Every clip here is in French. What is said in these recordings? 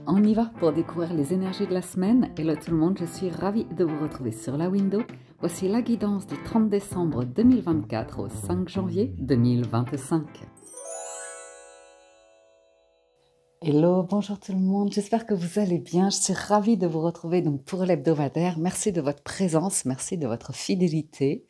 On y va pour découvrir les énergies de la semaine. Hello tout le monde, je suis ravie de vous retrouver sur la window. Voici la guidance du 30 décembre 2024 au 5 janvier 2025. Hello, bonjour tout le monde, j'espère que vous allez bien. Je suis ravie de vous retrouver donc pour l'hebdomadaire. Merci de votre présence, merci de votre fidélité.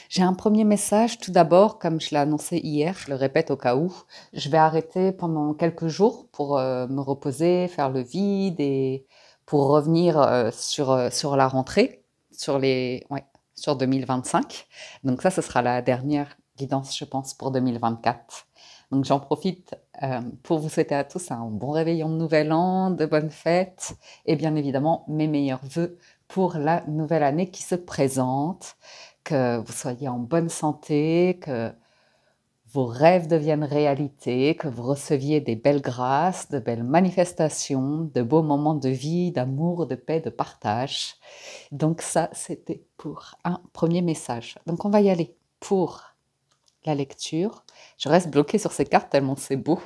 J'ai un premier message. Tout d'abord, comme je l'ai annoncé hier, je le répète au cas où, je vais arrêter pendant quelques jours pour me reposer, faire le vide et pour revenir sur la rentrée, sur 2025. Donc ça, ce sera la dernière guidance, je pense, pour 2024. Donc j'en profite pour vous souhaiter à tous un bon réveillon de nouvel an, de bonnes fêtes et bien évidemment mes meilleurs vœux pour la nouvelle année qui se présente. Que vous soyez en bonne santé, que vos rêves deviennent réalité, que vous receviez des belles grâces, de belles manifestations, de beaux moments de vie, d'amour, de paix, de partage. Donc ça, c'était pour un premier message. Donc on va y aller pour la lecture. Je reste bloquée sur ces cartes tellement c'est beau.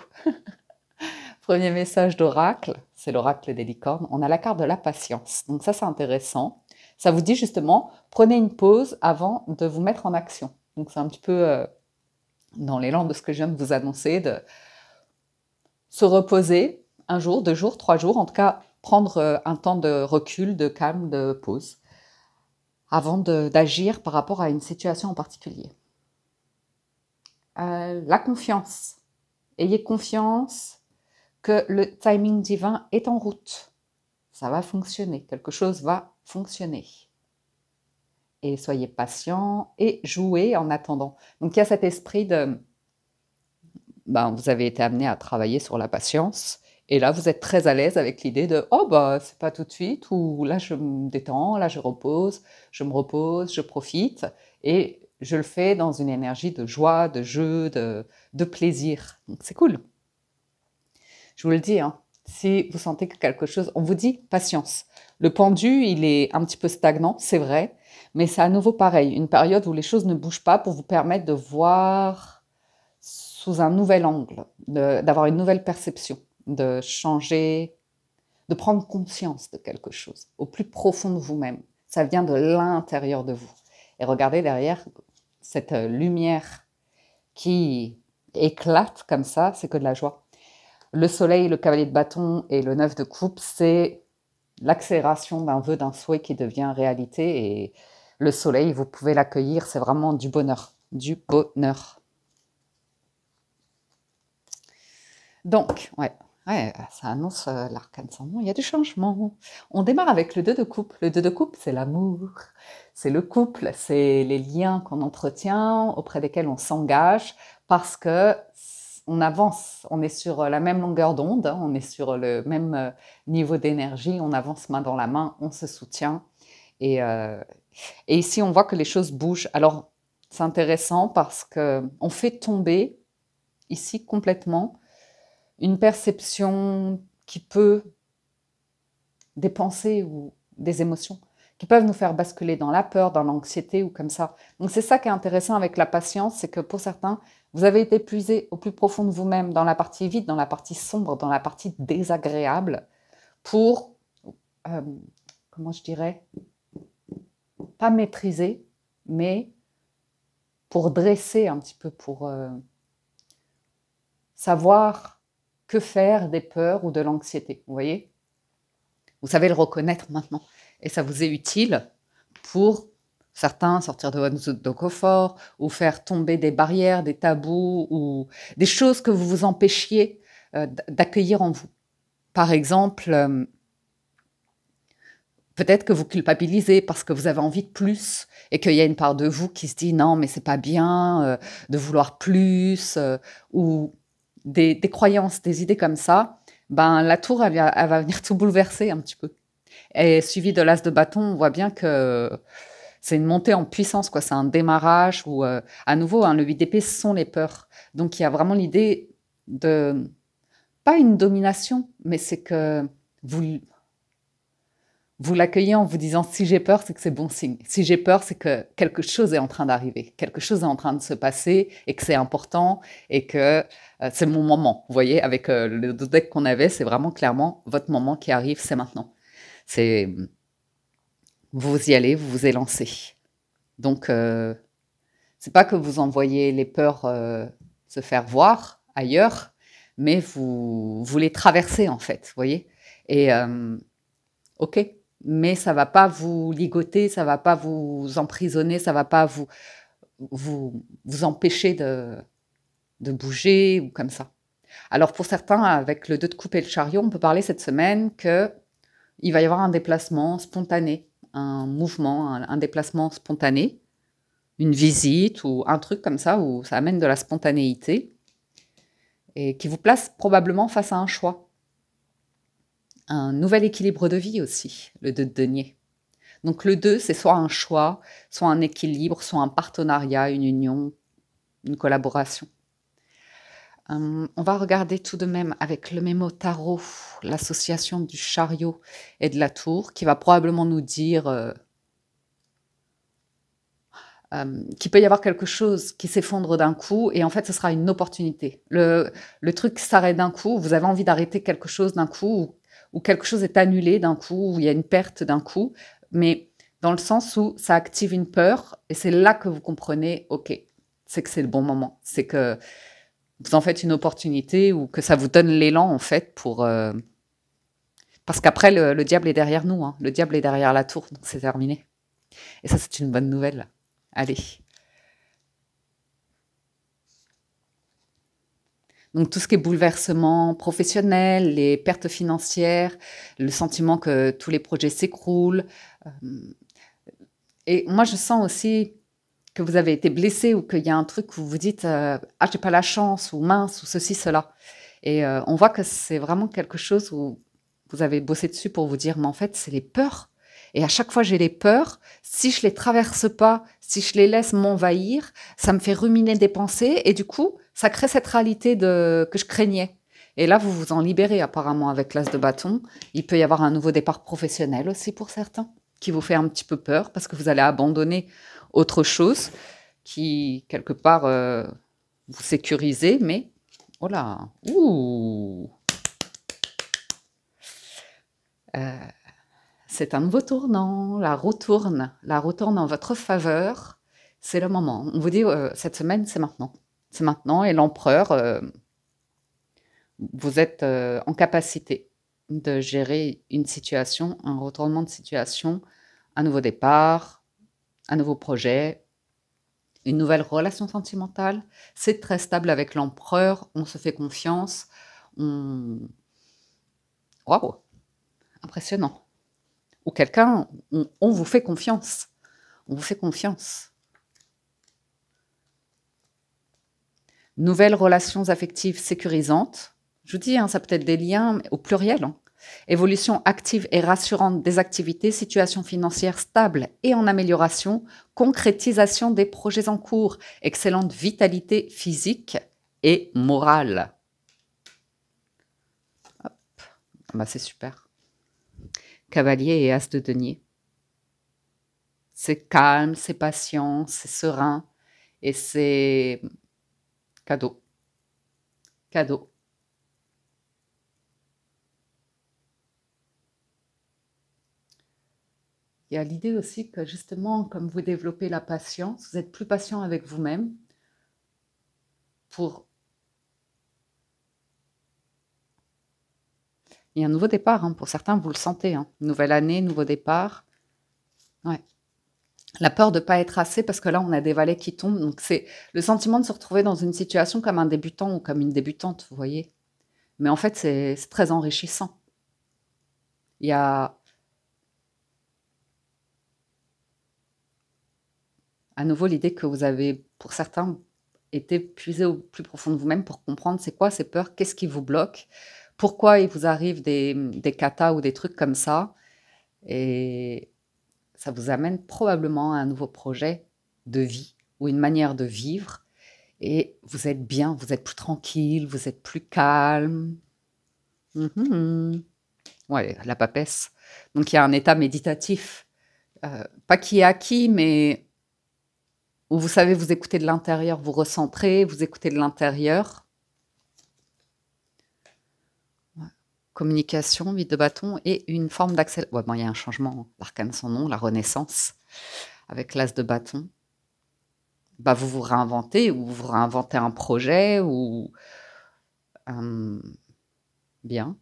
Premier message d'oracle, c'est l'oracle des licornes. On a la carte de la patience. Donc ça, c'est intéressant. Ça vous dit justement, prenez une pause avant de vous mettre en action. Donc c'est un petit peu dans l'élan de ce que je viens de vous annoncer, de se reposer un jour, 2 jours, 3 jours, en tout cas prendre un temps de recul, de calme, de pause, avant d'agir par rapport à une situation en particulier. La confiance. Ayez confiance que le timing divin est en route. Ça va fonctionner, quelque chose va fonctionner. Et soyez patient et jouez en attendant. Donc il y a cet esprit de, vous avez été amené à travailler sur la patience, et là vous êtes très à l'aise avec l'idée de oh c'est pas tout de suite, ou là je me détends, là je me repose, je profite, et je le fais dans une énergie de joie, de jeu, de plaisir. Donc c'est cool. Je vous le dis, hein, si vous sentez que quelque chose, on vous dit patience. Le pendu, il est un petit peu stagnant, c'est vrai, mais c'est à nouveau pareil, une période où les choses ne bougent pas pour vous permettre de voir sous un nouvel angle, d'avoir une nouvelle perception, de changer, de prendre conscience de quelque chose au plus profond de vous-même. Ça vient de l'intérieur de vous. Et regardez derrière cette lumière qui éclate comme ça, c'est que de la joie. Le soleil, le cavalier de bâton et le 9 de coupe, c'est l'accélération d'un vœu, d'un souhait qui devient réalité. Et le soleil, vous pouvez l'accueillir, c'est vraiment du bonheur. Du bonheur. Donc, ça annonce l'arcane sans nom, il y a du changement. On démarre avec le 2 de coupe. Le 2 de coupe, c'est l'amour, c'est le couple, c'est les liens qu'on entretient, auprès desquels on s'engage, parce que on avance, on est sur la même longueur d'onde, hein, on est sur le même niveau d'énergie, on avance main dans la main, on se soutient. Et ici, on voit que les choses bougent. Alors, c'est intéressant parce qu'on fait tomber, ici, complètement, une perception qui peut, des pensées ou des émotions, qui peuvent nous faire basculer dans la peur, dans l'anxiété ou comme ça. Donc c'est ça qui est intéressant avec la patience, c'est que pour certains, vous avez été puisé au plus profond de vous-même, dans la partie vide, dans la partie sombre, dans la partie désagréable, pour, comment je dirais, pas maîtriser, mais pour dresser un petit peu, pour savoir que faire des peurs ou de l'anxiété, vous voyez? Vous savez le reconnaître maintenant. Et ça vous est utile pour certains sortir de votre zone de confort ou faire tomber des barrières, des tabous ou des choses que vous vous empêchiez d'accueillir en vous. Par exemple, peut-être que vous culpabilisez parce que vous avez envie de plus et qu'il y a une part de vous qui se dit non mais c'est pas bien de vouloir plus ou des croyances, des idées comme ça. La tour, elle va venir tout bouleverser un petit peu. Et suivi de l'as de bâton, on voit bien que c'est une montée en puissance, quoi. C'est un démarrage où, à nouveau, hein, le 8 d'épée, ce sont les peurs. Donc, il y a vraiment l'idée de, pas une domination, mais c'est que vous vous l'accueillez en vous disant si j'ai peur, c'est que c'est bon signe. Si j'ai peur, c'est que quelque chose est en train d'arriver, quelque chose est en train de se passer et que c'est important et que c'est mon moment. Vous voyez, avec le deck qu'on avait, c'est vraiment clairement votre moment qui arrive, c'est maintenant. C'est vous y allez, vous vous élancez. Donc, c'est pas que vous envoyez les peurs se faire voir ailleurs, mais vous les traversez en fait, vous voyez. Et ok, mais ça va pas vous ligoter, ça va pas vous emprisonner, ça va pas vous empêcher de bouger ou comme ça. Alors pour certains, avec le 2 de coupe et le chariot, on peut parler cette semaine qu'il va y avoir un déplacement spontané, un mouvement, un déplacement spontané, une visite ou un truc comme ça où ça amène de la spontanéité et qui vous place probablement face à un choix. Un nouvel équilibre de vie aussi, le 2 de denier. Donc le 2, c'est soit un choix, soit un équilibre, soit un partenariat, une union, une collaboration. On va regarder tout de même avec le mémo tarot, l'association du chariot et de la tour, qui va probablement nous dire qu'il peut y avoir quelque chose qui s'effondre d'un coup, et en fait, ce sera une opportunité. Le truc s'arrête d'un coup, vous avez envie d'arrêter quelque chose d'un coup, ou quelque chose est annulé d'un coup, ou il y a une perte d'un coup, mais dans le sens où ça active une peur, et c'est là que vous comprenez, ok, c'est que c'est le bon moment, c'est que vous en faites une opportunité, ou que ça vous donne l'élan, en fait, pour... parce qu'après, le diable est derrière nous, hein. Le diable est derrière la tour, donc c'est terminé. Et ça, c'est une bonne nouvelle. Allez. Donc tout ce qui est bouleversement professionnel, les pertes financières, le sentiment que tous les projets s'écroulent. Et moi, je sens aussi que vous avez été blessé ou qu'il y a un truc où vous vous dites ah, j'ai pas la chance, ou mince, ou ceci, cela. Et on voit que c'est vraiment quelque chose où vous avez bossé dessus pour vous dire mais en fait, c'est les peurs. Et à chaque fois, j'ai les peurs. Si je les traverse pas, si je les laisse m'envahir, ça me fait ruminer des pensées. Et du coup, ça crée cette réalité que je craignais. Et là, vous vous en libérez apparemment avec l'as de bâton. Il peut y avoir un nouveau départ professionnel aussi pour certains, qui vous fait un petit peu peur parce que vous allez abandonner autre chose qui, quelque part, vous sécurisez. Mais, oh là, ouh, c'est un nouveau tournant, la roue tourne en votre faveur, c'est le moment. On vous dit, cette semaine, c'est maintenant. C'est maintenant, et l'empereur, vous êtes en capacité de gérer une situation, un retournement de situation, un nouveau départ, un nouveau projet, une nouvelle relation sentimentale. C'est très stable avec l'empereur, on se fait confiance, Waouh, impressionnant. Ou quelqu'un, on vous fait confiance. On vous fait confiance. Nouvelles relations affectives sécurisantes. Je vous dis, hein, ça peut être des liens au pluriel. Hein. Évolution active et rassurante des activités, situation financière stable et en amélioration, concrétisation des projets en cours, excellente vitalité physique et morale. Hop. Bah, c'est super. Cavalier et as de denier. C'est calme, c'est patient, c'est serein et c'est cadeau. Cadeau. Il y a l'idée aussi que justement, comme vous développez la patience, vous êtes plus patient avec vous-même pour... Il y a un nouveau départ, hein. Pour certains, vous le sentez. Hein. Nouvelle année, nouveau départ. Ouais. La peur de ne pas être assez, parce que là, on a des valets qui tombent. Donc, c'est le sentiment de se retrouver dans une situation comme un débutant ou comme une débutante, vous voyez. Mais en fait, c'est très enrichissant. Il y a à nouveau l'idée que vous avez, pour certains, été puisé au plus profond de vous-même pour comprendre c'est quoi ces peurs, qu'est-ce qui vous bloque, pourquoi il vous arrive des katas ou des trucs comme ça. Et ça vous amène probablement à un nouveau projet de vie ou une manière de vivre. Et vous êtes bien, vous êtes plus tranquille, vous êtes plus calme. Ouais, la papesse. Donc il y a un état méditatif, pas qui est acquis, mais où vous savez vous écoutez de l'intérieur, vous recentrez, vous écoutez de l'intérieur. Ouais. Communication, 8 de bâton et une forme d'accès. Ouais, bon, il y a un changement, l'arcane sans nom, la renaissance, avec l'as de bâton. Bah, vous vous réinventez, ou vous réinventez un projet, ou bien.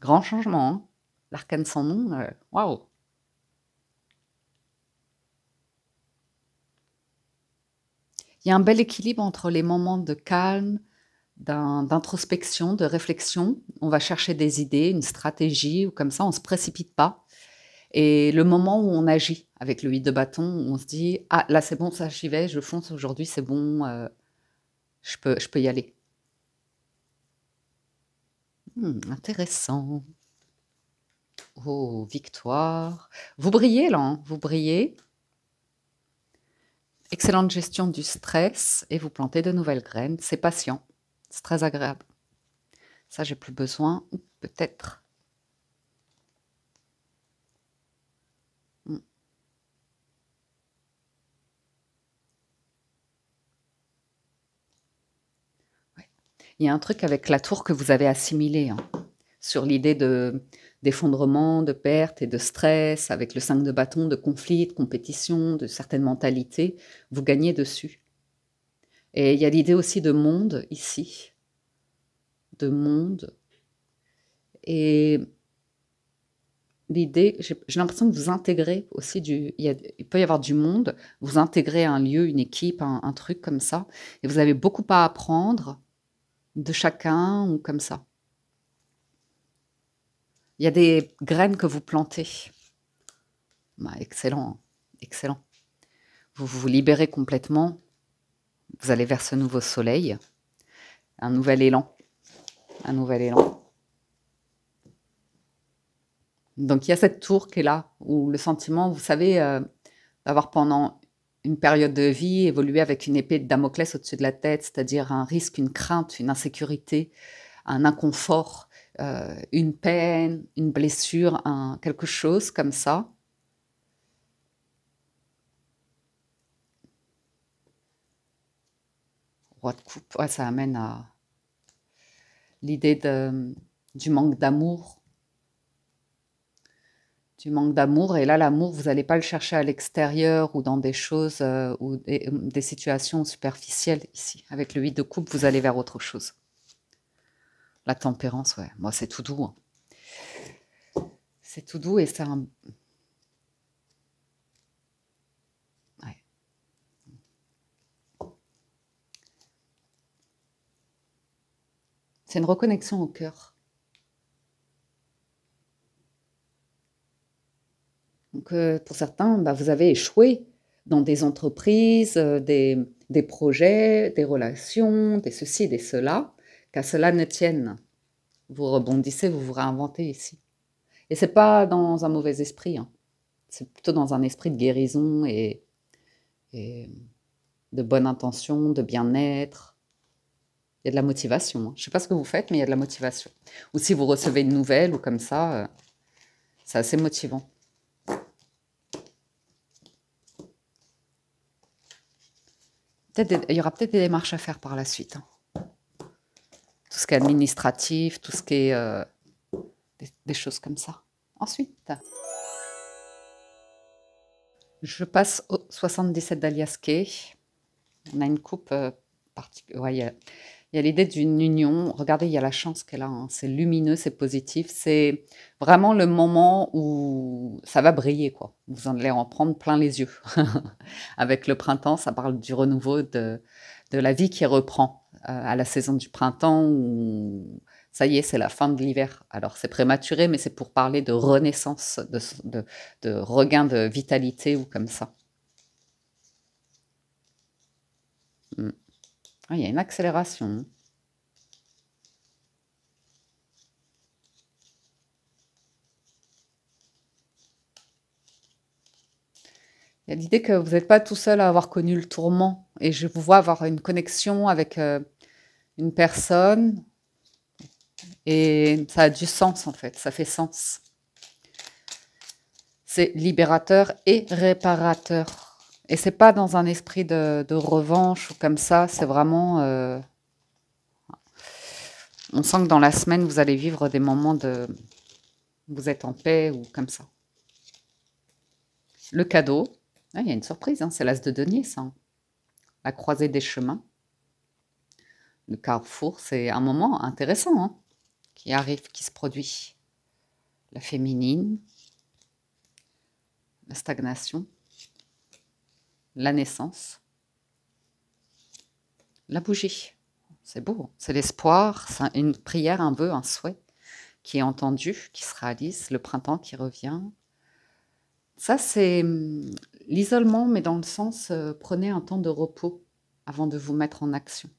Grand changement, hein. L'arcane sans nom, waouh! Il y a un bel équilibre entre les moments de calme, d'introspection, de réflexion. On va chercher des idées, une stratégie, ou comme ça, on ne se précipite pas. Et le moment où on agit avec le 8 de bâton, où on se dit « Ah, là, c'est bon, ça, j'y vais, je fonce aujourd'hui, c'est bon, je peux y aller. » Intéressant. Oh, victoire. Vous brillez, là, hein, vous brillez. Excellente gestion du stress et vous plantez de nouvelles graines. C'est patient. C'est très agréable. Ça, j'ai plus besoin. Peut-être. Ouais. Il y a un truc avec la tour que vous avez assimilé, hein, sur l'idée d'effondrement, de perte et de stress, avec le 5 de bâton, de conflit, de compétition, de certaines mentalités. Vous gagnez dessus. Et il y a l'idée aussi de monde ici. De monde. Et l'idée, j'ai l'impression que vous intégrez aussi il peut y avoir du monde, vous intégrez un lieu, une équipe, un truc comme ça, et vous avez beaucoup à apprendre de chacun ou comme ça. Il y a des graines que vous plantez. Bah, excellent, excellent. Vous vous libérez complètement, vous allez vers ce nouveau soleil, un nouvel élan, un nouvel élan. Donc il y a cette tour qui est là, où le sentiment, vous savez, d'avoir pendant une période de vie évolué avec une épée de Damoclès au-dessus de la tête, c'est-à-dire un risque, une crainte, une insécurité, un inconfort, une peine, une blessure, quelque chose comme ça. Roi de coupe, ouais, ça amène à l'idée du manque d'amour. Du manque d'amour, et là, l'amour, vous n'allez pas le chercher à l'extérieur ou dans des choses ou des situations superficielles ici. Avec le 8 de coupe, vous allez vers autre chose. La tempérance, ouais, moi, c'est tout doux. Hein. C'est tout doux et c'est un... Ouais. C'est une reconnexion au cœur. Donc, pour certains, bah, vous avez échoué dans des entreprises, des projets, des relations, des ceci, des cela, qu'à cela ne tienne. Vous rebondissez, vous vous réinventez ici. Et c'est pas dans un mauvais esprit, hein. C'est plutôt dans un esprit de guérison et de bonne intention, de bien-être. Il y a de la motivation. Hein. Je ne sais pas ce que vous faites, mais il y a de la motivation. Ou si vous recevez une nouvelle ou comme ça, c'est assez motivant. Il y aura peut-être des démarches à faire par la suite. Hein. Tout ce qui est administratif, tout ce qui est des choses comme ça. Ensuite, je passe au 77 d'Alias Kay. On a une coupe particulière. Ouais, il y a l'idée d'une union. Regardez, il y a la chance qu'elle a. Hein. C'est lumineux, c'est positif. C'est vraiment le moment où ça va briller, quoi. Vous allez en prendre plein les yeux. Avec le printemps, ça parle du renouveau de la vie qui reprend à la saison du printemps où ça y est, c'est la fin de l'hiver. Alors c'est prématuré, mais c'est pour parler de renaissance, de regain de vitalité ou comme ça. Ah, il y a une accélération. Il y a l'idée que vous n'êtes pas tout seul à avoir connu le tourment. Et je vous vois avoir une connexion avec une personne Et ça a du sens en fait, ça fait sens. C'est libérateur et réparateur. Et c'est pas dans un esprit de revanche ou comme ça, c'est vraiment... on sent que dans la semaine, vous allez vivre des moments de... Vous êtes en paix ou comme ça. Le cadeau, ah, il y a une surprise, hein, c'est l'as de denier, ça. Hein. La croisée des chemins. Le carrefour, c'est un moment intéressant hein, qui arrive, qui se produit. La féminine, la stagnation, la naissance, la bougie. C'est beau, c'est l'espoir, c'est une prière, un vœu, un souhait qui est entendu, qui se réalise, le printemps qui revient. Ça, c'est l'isolement, mais dans le sens, prenez un temps de repos avant de vous mettre en action.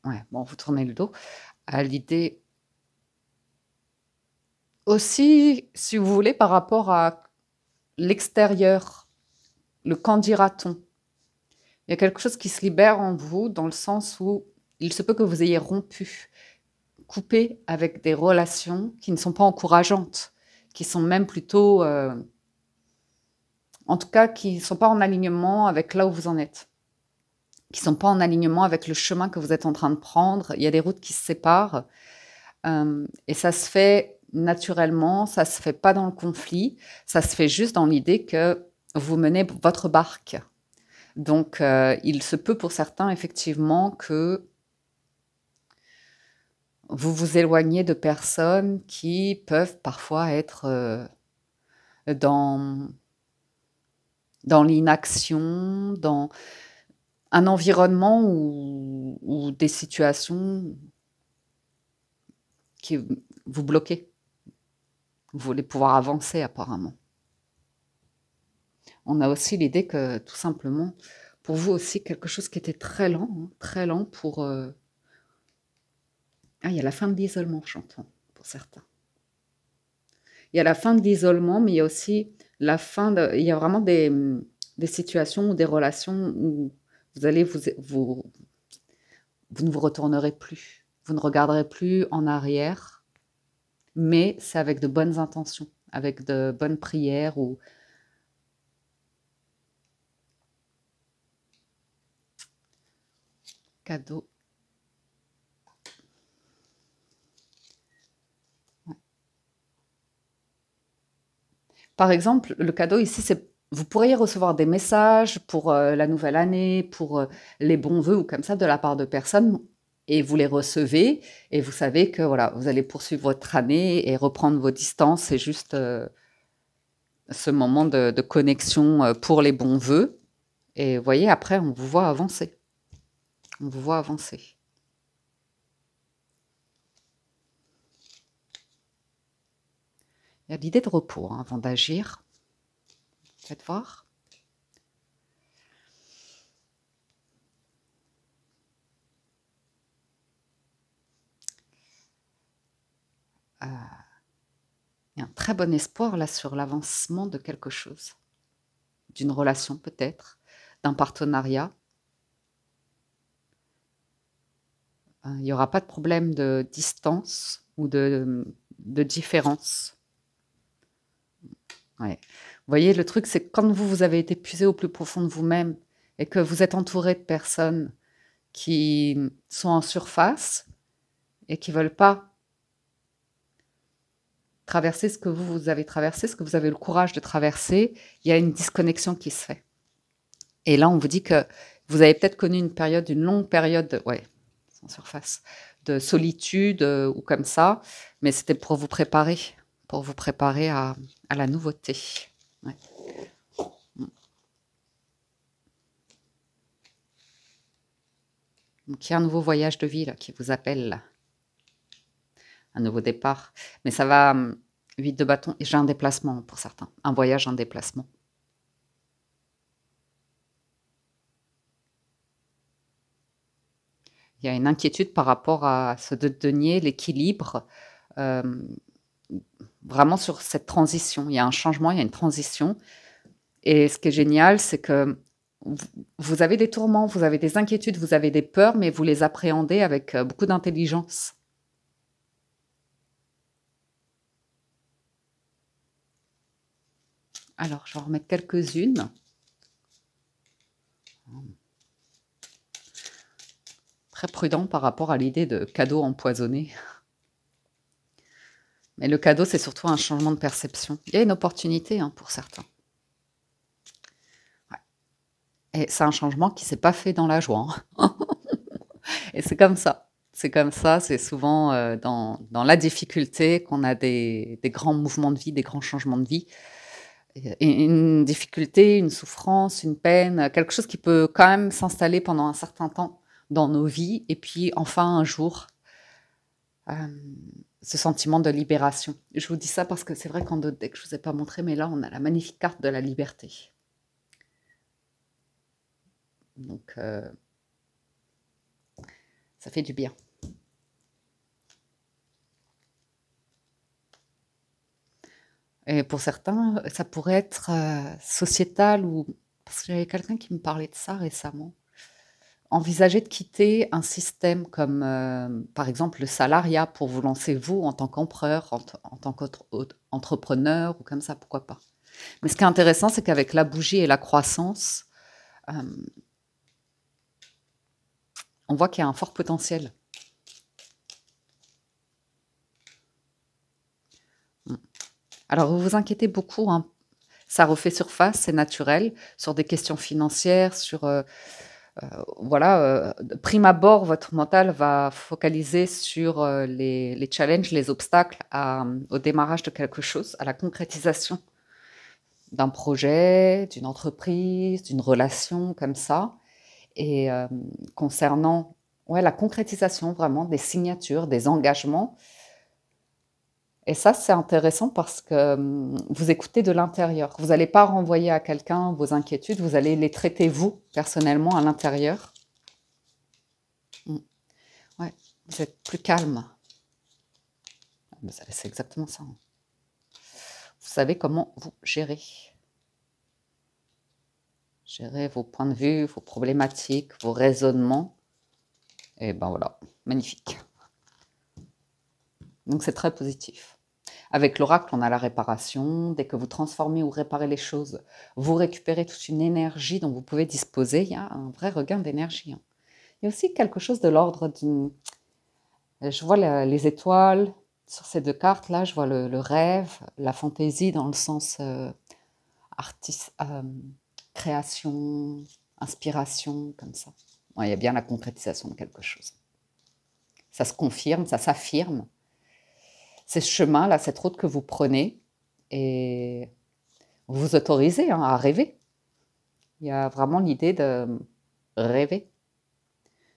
Ouais, bon, vous tournez le dos à l'idée aussi, si vous voulez, par rapport à l'extérieur, le qu'en dira-t-on. Il y a quelque chose qui se libère en vous dans le sens où il se peut que vous ayez rompu, coupé avec des relations qui ne sont pas encourageantes, qui sont même plutôt, en tout cas, qui ne sont pas en alignement avec là où vous en êtes, qui ne sont pas en alignement avec le chemin que vous êtes en train de prendre. Il y a des routes qui se séparent et ça se fait naturellement, ça ne se fait pas dans le conflit, ça se fait juste dans l'idée que vous menez votre barque. Donc, il se peut pour certains, effectivement, que vous vous éloignez de personnes qui peuvent parfois être dans l'inaction, dans un environnement ou des situations qui vous bloquez. Vous voulez pouvoir avancer apparemment. On a aussi l'idée que tout simplement, pour vous aussi, quelque chose qui était très lent pour... Ah, il y a la fin de l'isolement, j'entends, pour certains. Il y a la fin de l'isolement, mais il y a aussi la fin de... Il y a vraiment des situations ou des relations où vous allez vous ne vous retournerez plus. Vous ne regarderez plus en arrière, mais c'est avec de bonnes intentions, avec de bonnes prières ou... Cadeau. Ouais. Par exemple, le cadeau ici, c'est vous pourriez recevoir des messages pour la nouvelle année, pour les bons vœux ou comme ça de la part de personnes et vous les recevez et vous savez que voilà, vous allez poursuivre votre année et reprendre vos distances. C'est juste ce moment de connexion pour les bons vœux. Et vous voyez, après, on vous voit avancer. On vous voit avancer. Il y a l'idée de repos hein, avant d'agir. Faites voir. Il y a un très bon espoir là sur l'avancement de quelque chose. D'une relation peut-être, d'un partenariat. Il n'y aura pas de problème de distance ou de différence. Ouais. Vous voyez, le truc, c'est que quand vous avez été puisé au plus profond de vous-même et que vous êtes entouré de personnes qui sont en surface et qui ne veulent pas traverser ce que vous avez traversé, ce que vous avez le courage de traverser, il y a une disconnexion qui se fait. Et là, on vous dit que vous avez peut-être connu une longue période, ouais, en surface, de solitude ou comme ça, mais c'était pour vous préparer à la nouveauté. Ouais. Donc, il y a un nouveau voyage de vie là, qui vous appelle, là. Un nouveau départ. Mais ça va, 8 de bâton, et j'ai un déplacement pour certains, un voyage, un déplacement. Il y a une inquiétude par rapport à ce denier, l'équilibre, vraiment sur cette transition. Il y a un changement, il y a une transition. Et ce qui est génial, c'est que vous avez des tourments, vous avez des inquiétudes, vous avez des peurs, mais vous les appréhendez avec beaucoup d'intelligence. Alors, je vais en remettre quelques-unes. Très prudent par rapport à l'idée de cadeau empoisonné. Mais le cadeau, c'est surtout un changement de perception. Il y a une opportunité pour certains. Ouais. Et c'est un changement qui ne s'est pas fait dans la joie. Et c'est comme ça. C'est comme ça, c'est souvent dans la difficulté qu'on a des grands mouvements de vie, des grands changements de vie. Et une difficulté, une souffrance, une peine, quelque chose qui peut quand même s'installer pendant un certain temps dans nos vies. Et puis enfin, un jour, ce sentiment de libération. Je vous dis ça parce que c'est vrai qu'en d'autres decks, je ne vous ai pas montré, mais là, on a la magnifique carte de la liberté. Donc, ça fait du bien. Et pour certains, ça pourrait être sociétal ou... Parce que j'avais quelqu'un qui me parlait de ça récemment. Envisager de quitter un système comme, par exemple, le salariat pour vous lancer, vous, en tant qu'empereur, en tant qu'entrepreneur, ou comme ça, pourquoi pas. Mais ce qui est intéressant, c'est qu'avec la bougie et la croissance, on voit qu'il y a un fort potentiel. Alors, vous vous inquiétez beaucoup, ça refait surface, c'est naturel, sur des questions financières, sur... voilà, prime abord, votre mental va focaliser sur les challenges, les obstacles au démarrage de quelque chose, à la concrétisation d'un projet, d'une entreprise, d'une relation comme ça. Et concernant la concrétisation vraiment des signatures, des engagements, et ça, c'est intéressant parce que vous écoutez de l'intérieur. Vous n'allez pas renvoyer à quelqu'un vos inquiétudes, vous allez les traiter vous, personnellement, à l'intérieur. Ouais, vous êtes plus calme. C'est exactement ça. Vous savez comment vous gérez. Gérer vos points de vue, vos problématiques, vos raisonnements. Et ben voilà, magnifique. Donc c'est très positif. Avec l'oracle, on a la réparation. Dès que vous transformez ou réparez les choses, vous récupérez toute une énergie dont vous pouvez disposer. Il y a un vrai regain d'énergie. Il y a aussi quelque chose de l'ordre d'une... Je vois les étoiles sur ces deux cartes-là. Je vois le rêve, la fantaisie dans le sens artiste, création, inspiration, comme ça. Ouais, il y a bien la concrétisation de quelque chose. Ça se confirme, ça s'affirme. C'est ce chemin-là, cette route que vous prenez et vous vous autorisez à rêver. Il y a vraiment l'idée de rêver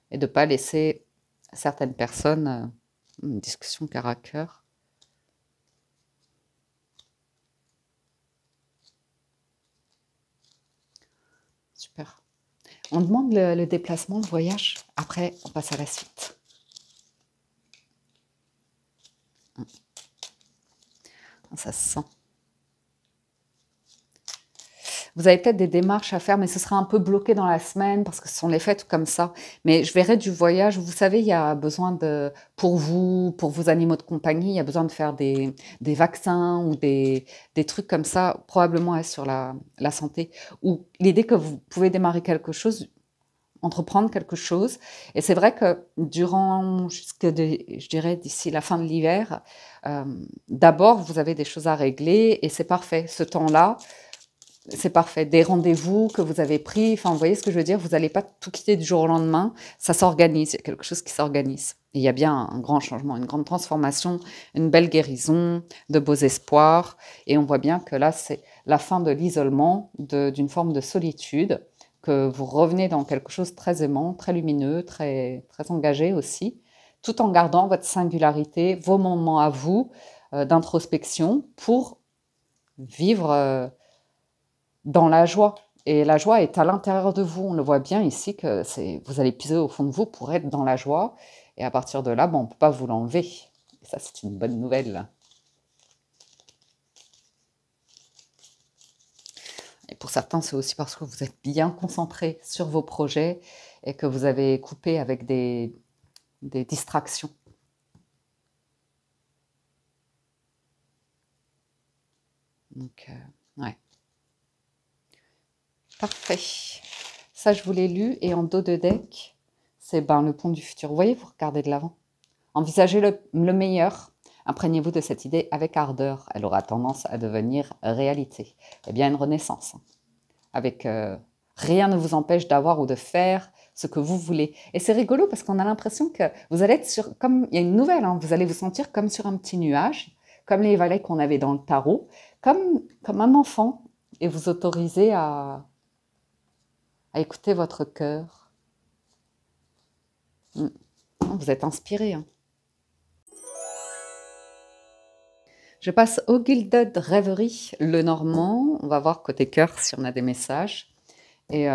et de ne pas laisser certaines personnes une discussion cœur à cœur. Super. On demande le déplacement, le voyage. Après, on passe à la suite. Ça se sent. Vous avez peut-être des démarches à faire, mais ce sera un peu bloqué dans la semaine parce que ce sont les fêtes comme ça. Mais je verrai du voyage. Vous savez, il y a besoin de, pour vous, pour vos animaux de compagnie, il y a besoin de faire des vaccins ou des trucs comme ça, probablement sur la santé. Ou l'idée que vous pouvez démarrer quelque chose, entreprendre quelque chose. Et c'est vrai que durant, je dirais, d'ici la fin de l'hiver, d'abord, vous avez des choses à régler et c'est parfait. Ce temps-là, c'est parfait. Des rendez-vous que vous avez pris, enfin, vous voyez ce que je veux dire, vous n'allez pas tout quitter du jour au lendemain, ça s'organise, il y a quelque chose qui s'organise. Et il y a bien un grand changement, une grande transformation, une belle guérison, de beaux espoirs. Et on voit bien que là, c'est la fin de l'isolement, d'une forme de solitude, que vous revenez dans quelque chose de très aimant, très lumineux, très, très engagé aussi, tout en gardant votre singularité, vos moments à vous d'introspection pour vivre dans la joie. Et la joie est à l'intérieur de vous. On le voit bien ici que vous allez puiser au fond de vous pour être dans la joie. Et à partir de là, on ne peut pas vous l'enlever. Et ça, c'est une bonne nouvelle. Et pour certains, c'est aussi parce que vous êtes bien concentré sur vos projets et que vous avez coupé avec des distractions. Donc, ouais. Parfait. Ça, je vous l'ai lu. Et en dos de deck, c'est le pont du futur. Vous voyez, vous regardez de l'avant. Envisagez le meilleur. Imprégnez-vous de cette idée avec ardeur. Elle aura tendance à devenir réalité. Eh bien, une renaissance. Avec rien ne vous empêche d'avoir ou de faire ce que vous voulez. Et c'est rigolo parce qu'on a l'impression que vous allez être sur... Comme il y a une nouvelle, hein, vous allez vous sentir comme sur un petit nuage, comme les valets qu'on avait dans le tarot, comme un enfant. Et vous autorisez à écouter votre cœur. Vous êtes inspiré. Hein. Je passe au Gilded Rêverie, le normand. On va voir côté cœur si on a des messages. Et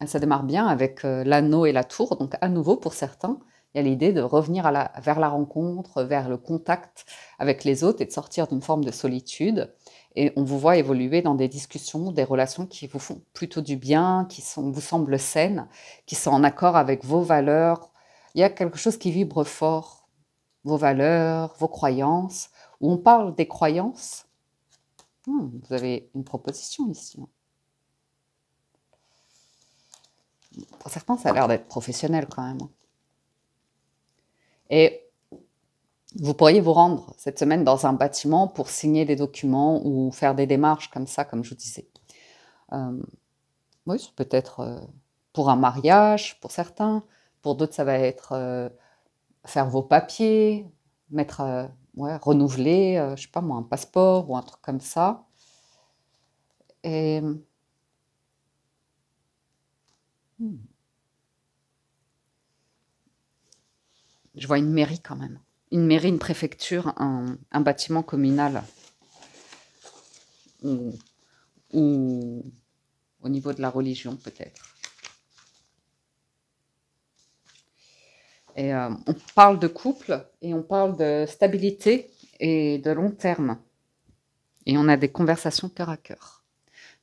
ça démarre bien avec l'anneau et la tour. Donc à nouveau, pour certains, il y a l'idée de revenir vers la rencontre, vers le contact avec les autres et de sortir d'une forme de solitude. Et on vous voit évoluer dans des discussions, des relations qui vous font plutôt du bien, vous semblent saines, qui sont en accord avec vos valeurs. Il y a quelque chose qui vibre fort, vos valeurs, vos croyances. Où on parle des croyances, vous avez une proposition ici. Pour certains, ça a l'air d'être professionnel quand même. Et vous pourriez vous rendre cette semaine dans un bâtiment pour signer des documents ou faire des démarches comme ça, comme je vous disais. Oui, c'est peut-être pour un mariage, pour certains. Pour d'autres, ça va être faire vos papiers, renouveler, je ne sais pas moi, un passeport ou un truc comme ça. Et je vois une mairie quand même. Une mairie, une préfecture, un bâtiment communal. Ou au niveau de la religion peut-être. Et on parle de couple et on parle de stabilité et de long terme. Et on a des conversations cœur à cœur.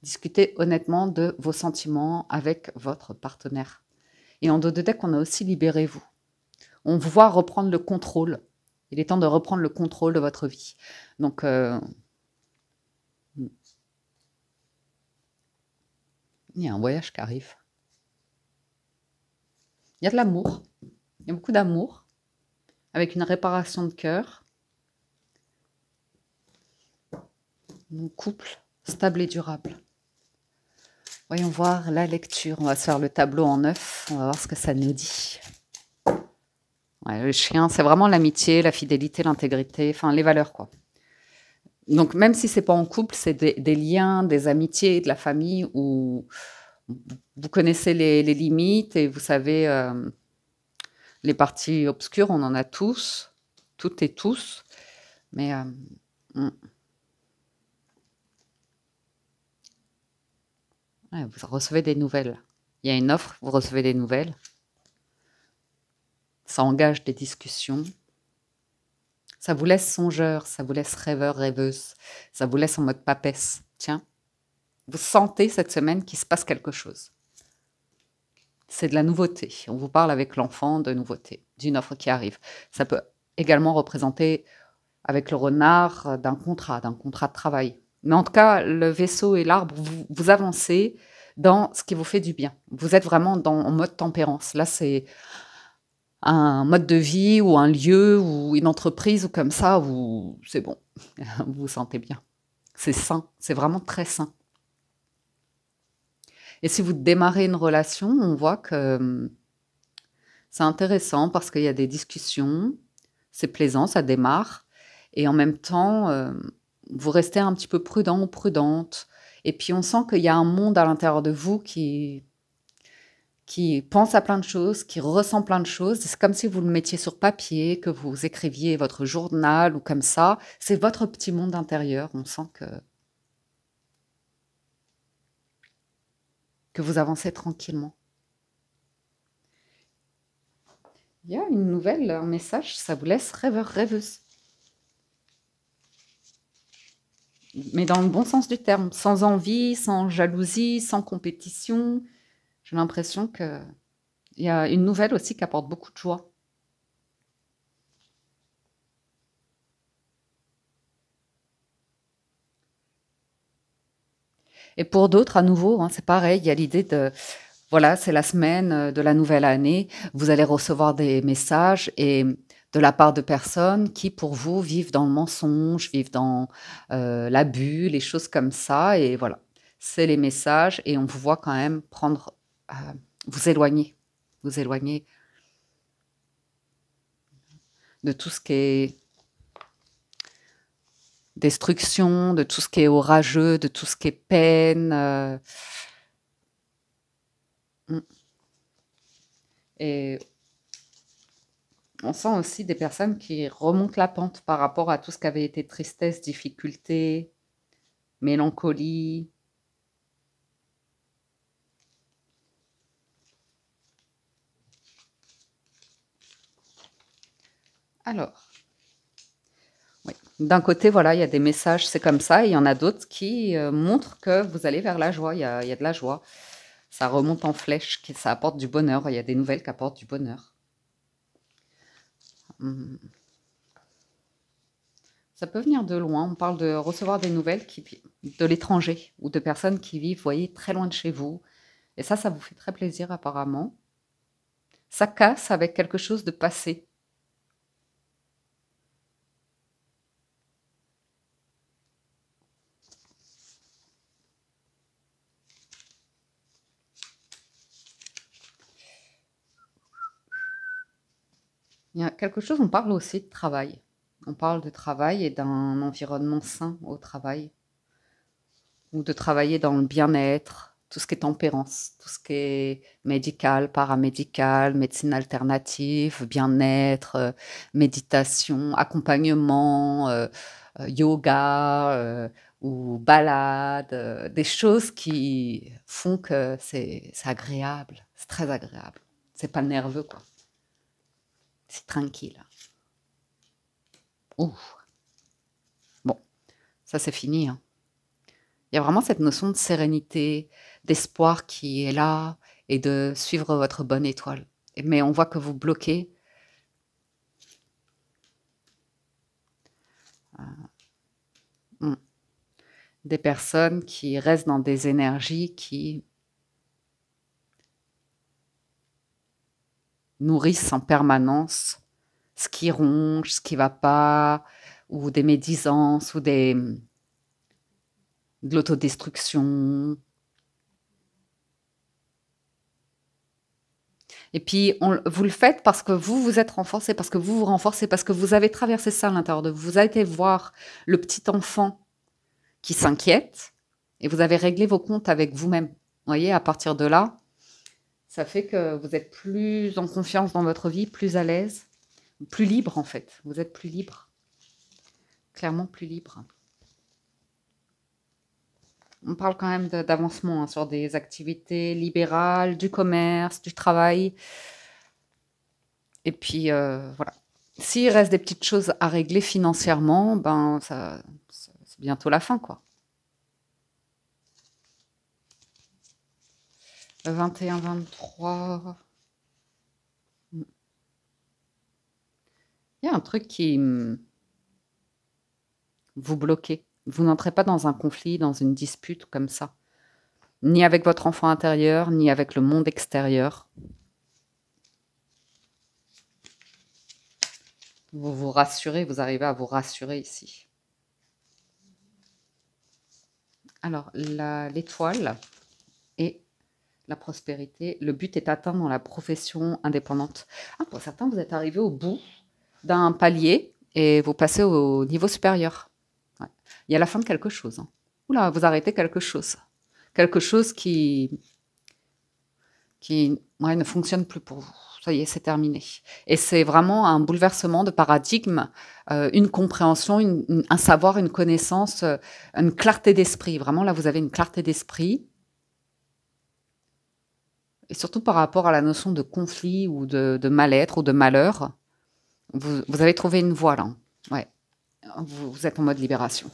Discutez honnêtement de vos sentiments avec votre partenaire. Et en dos de deck, on a aussi libérez-vous. On vous voit reprendre le contrôle. Il est temps de reprendre le contrôle de votre vie. Donc, il y a un voyage qui arrive. Il y a de l'amour. Il y a beaucoup d'amour. Avec une réparation de cœur. Mon couple stable et durable. Voyons voir la lecture. On va se faire le tableau en 9. On va voir ce que ça nous dit. Ouais, le chien, c'est vraiment l'amitié, la fidélité, l'intégrité, enfin les valeurs, quoi. Donc, même si c'est pas en couple, c'est des liens, des amitiés, de la famille où vous connaissez les limites et vous savez les parties obscures, on en a tous, toutes et tous. Mais vous recevez des nouvelles. Il y a une offre, vous recevez des nouvelles. Ça engage des discussions. Ça vous laisse songeur, ça vous laisse rêveur, rêveuse. Ça vous laisse en mode papesse. Tiens, vous sentez cette semaine qu'il se passe quelque chose. C'est de la nouveauté. On vous parle avec l'enfant de nouveauté, d'une offre qui arrive. Ça peut également représenter, avec le renard, d'un contrat de travail. Mais en tout cas, le vaisseau et l'arbre, vous avancez dans ce qui vous fait du bien. Vous êtes vraiment en mode tempérance. Là, c'est un mode de vie ou un lieu ou une entreprise ou comme ça où c'est bon, vous vous sentez bien. C'est sain, c'est vraiment très sain. Et si vous démarrez une relation, on voit que c'est intéressant parce qu'il y a des discussions, c'est plaisant, ça démarre. Et en même temps, vous restez un petit peu prudent ou prudente. Et puis on sent qu'il y a un monde à l'intérieur de vous qui pense à plein de choses, qui ressent plein de choses. C'est comme si vous le mettiez sur papier, que vous écriviez votre journal ou comme ça. C'est votre petit monde intérieur. On sent que vous avancez tranquillement. Il y a une nouvelle, un message, ça vous laisse rêveur, rêveuse. mais dans le bon sens du terme, sans envie, sans jalousie, sans compétition. J'ai l'impression qu'il y a une nouvelle aussi qui apporte beaucoup de joie. Et pour d'autres, à nouveau, hein, c'est pareil, il y a l'idée de, voilà, c'est la semaine de la nouvelle année, vous allez recevoir des messages et de la part de personnes qui, pour vous, vivent dans le mensonge, vivent dans l'abus, les choses comme ça. Et voilà, c'est les messages et on vous voit quand même prendre, vous éloigner de tout ce qui est destruction, de tout ce qui est orageux, de tout ce qui est peine. Et on sent aussi des personnes qui remontent la pente par rapport à tout ce qui avait été tristesse, difficulté, mélancolie. Alors, oui. D'un côté, voilà, il y a des messages, c'est comme ça. Et il y en a d'autres qui montrent que vous allez vers la joie. Il y a de la joie. Ça remonte en flèche, ça apporte du bonheur. Il y a des nouvelles qui apportent du bonheur. Ça peut venir de loin. On parle de recevoir des nouvelles de l'étranger ou de personnes qui vivent, vous voyez, très loin de chez vous. Et ça vous fait très plaisir apparemment. Ça casse avec quelque chose de passé. Il y a quelque chose, on parle aussi de travail. On parle de travail et d'un environnement sain au travail. Ou de travailler dans le bien-être, tout ce qui est tempérance, tout ce qui est médical, paramédical, médecine alternative, bien-être, méditation, accompagnement, yoga ou balade, des choses qui font que c'est agréable, c'est très agréable. C'est pas nerveux, quoi. C'est tranquille. Ouh. Bon, ça c'est fini, hein. Il y a vraiment cette notion de sérénité, d'espoir qui est là et de suivre votre bonne étoile. Mais on voit que vous bloquez. Des personnes qui restent dans des énergies qui nourrissent en permanence ce qui ronge, ce qui va pas, ou des médisances, ou de l'autodestruction. Et puis, vous le faites parce que vous vous êtes renforcé, parce que vous vous renforcez, parce que vous avez traversé ça à l'intérieur de vous. Vous avez été voir le petit enfant qui s'inquiète et vous avez réglé vos comptes avec vous-même. Vous voyez, à partir de là, ça fait que vous êtes plus en confiance dans votre vie, plus à l'aise, plus libre en fait. Vous êtes plus libre, clairement plus libre. On parle quand même d'avancement hein, sur des activités libérales, du commerce, du travail. Et puis voilà. S'il reste des petites choses à régler financièrement, ben c'est bientôt la fin, quoi. 21, 23. Il y a un truc qui vous bloquez. Vous n'entrez pas dans un conflit, dans une dispute comme ça. Ni avec votre enfant intérieur, ni avec le monde extérieur. Vous vous rassurez, vous arrivez à vous rassurer ici. Alors, l'étoile et la prospérité, le but est atteint dans la profession indépendante. Ah, pour certains, vous êtes arrivé au bout d'un palier et vous passez au niveau supérieur. Ouais. Il y a la fin de quelque chose. Hein. Oula, vous arrêtez quelque chose. Quelque chose qui ne fonctionne plus pour vous. Ça y est, c'est terminé. Et c'est vraiment un bouleversement de paradigme, une compréhension, un savoir, une connaissance, une clarté d'esprit. Vraiment, là, vous avez une clarté d'esprit. Et surtout par rapport à la notion de conflit ou de mal-être ou de malheur, vous avez trouvé une voie là. Ouais. Vous êtes en mode libération.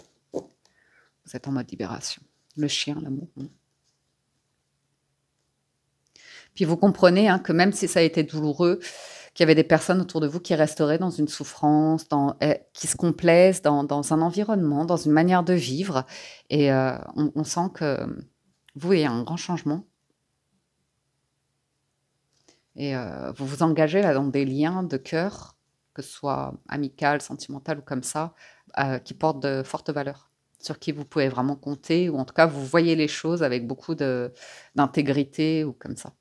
Vous êtes en mode libération. Le chien, l'amour. Puis vous comprenez hein, que même si ça a été douloureux, qu'il y avait des personnes autour de vous qui resteraient dans une souffrance, qui se complaisent dans un environnement, dans une manière de vivre. Et on sent que vous, il y a un grand changement. Et vous vous engagez là dans des liens de cœur, que ce soit amical, sentimental ou comme ça, qui portent de fortes valeurs, sur qui vous pouvez vraiment compter, ou en tout cas, vous voyez les choses avec beaucoup d'intégrité ou comme ça.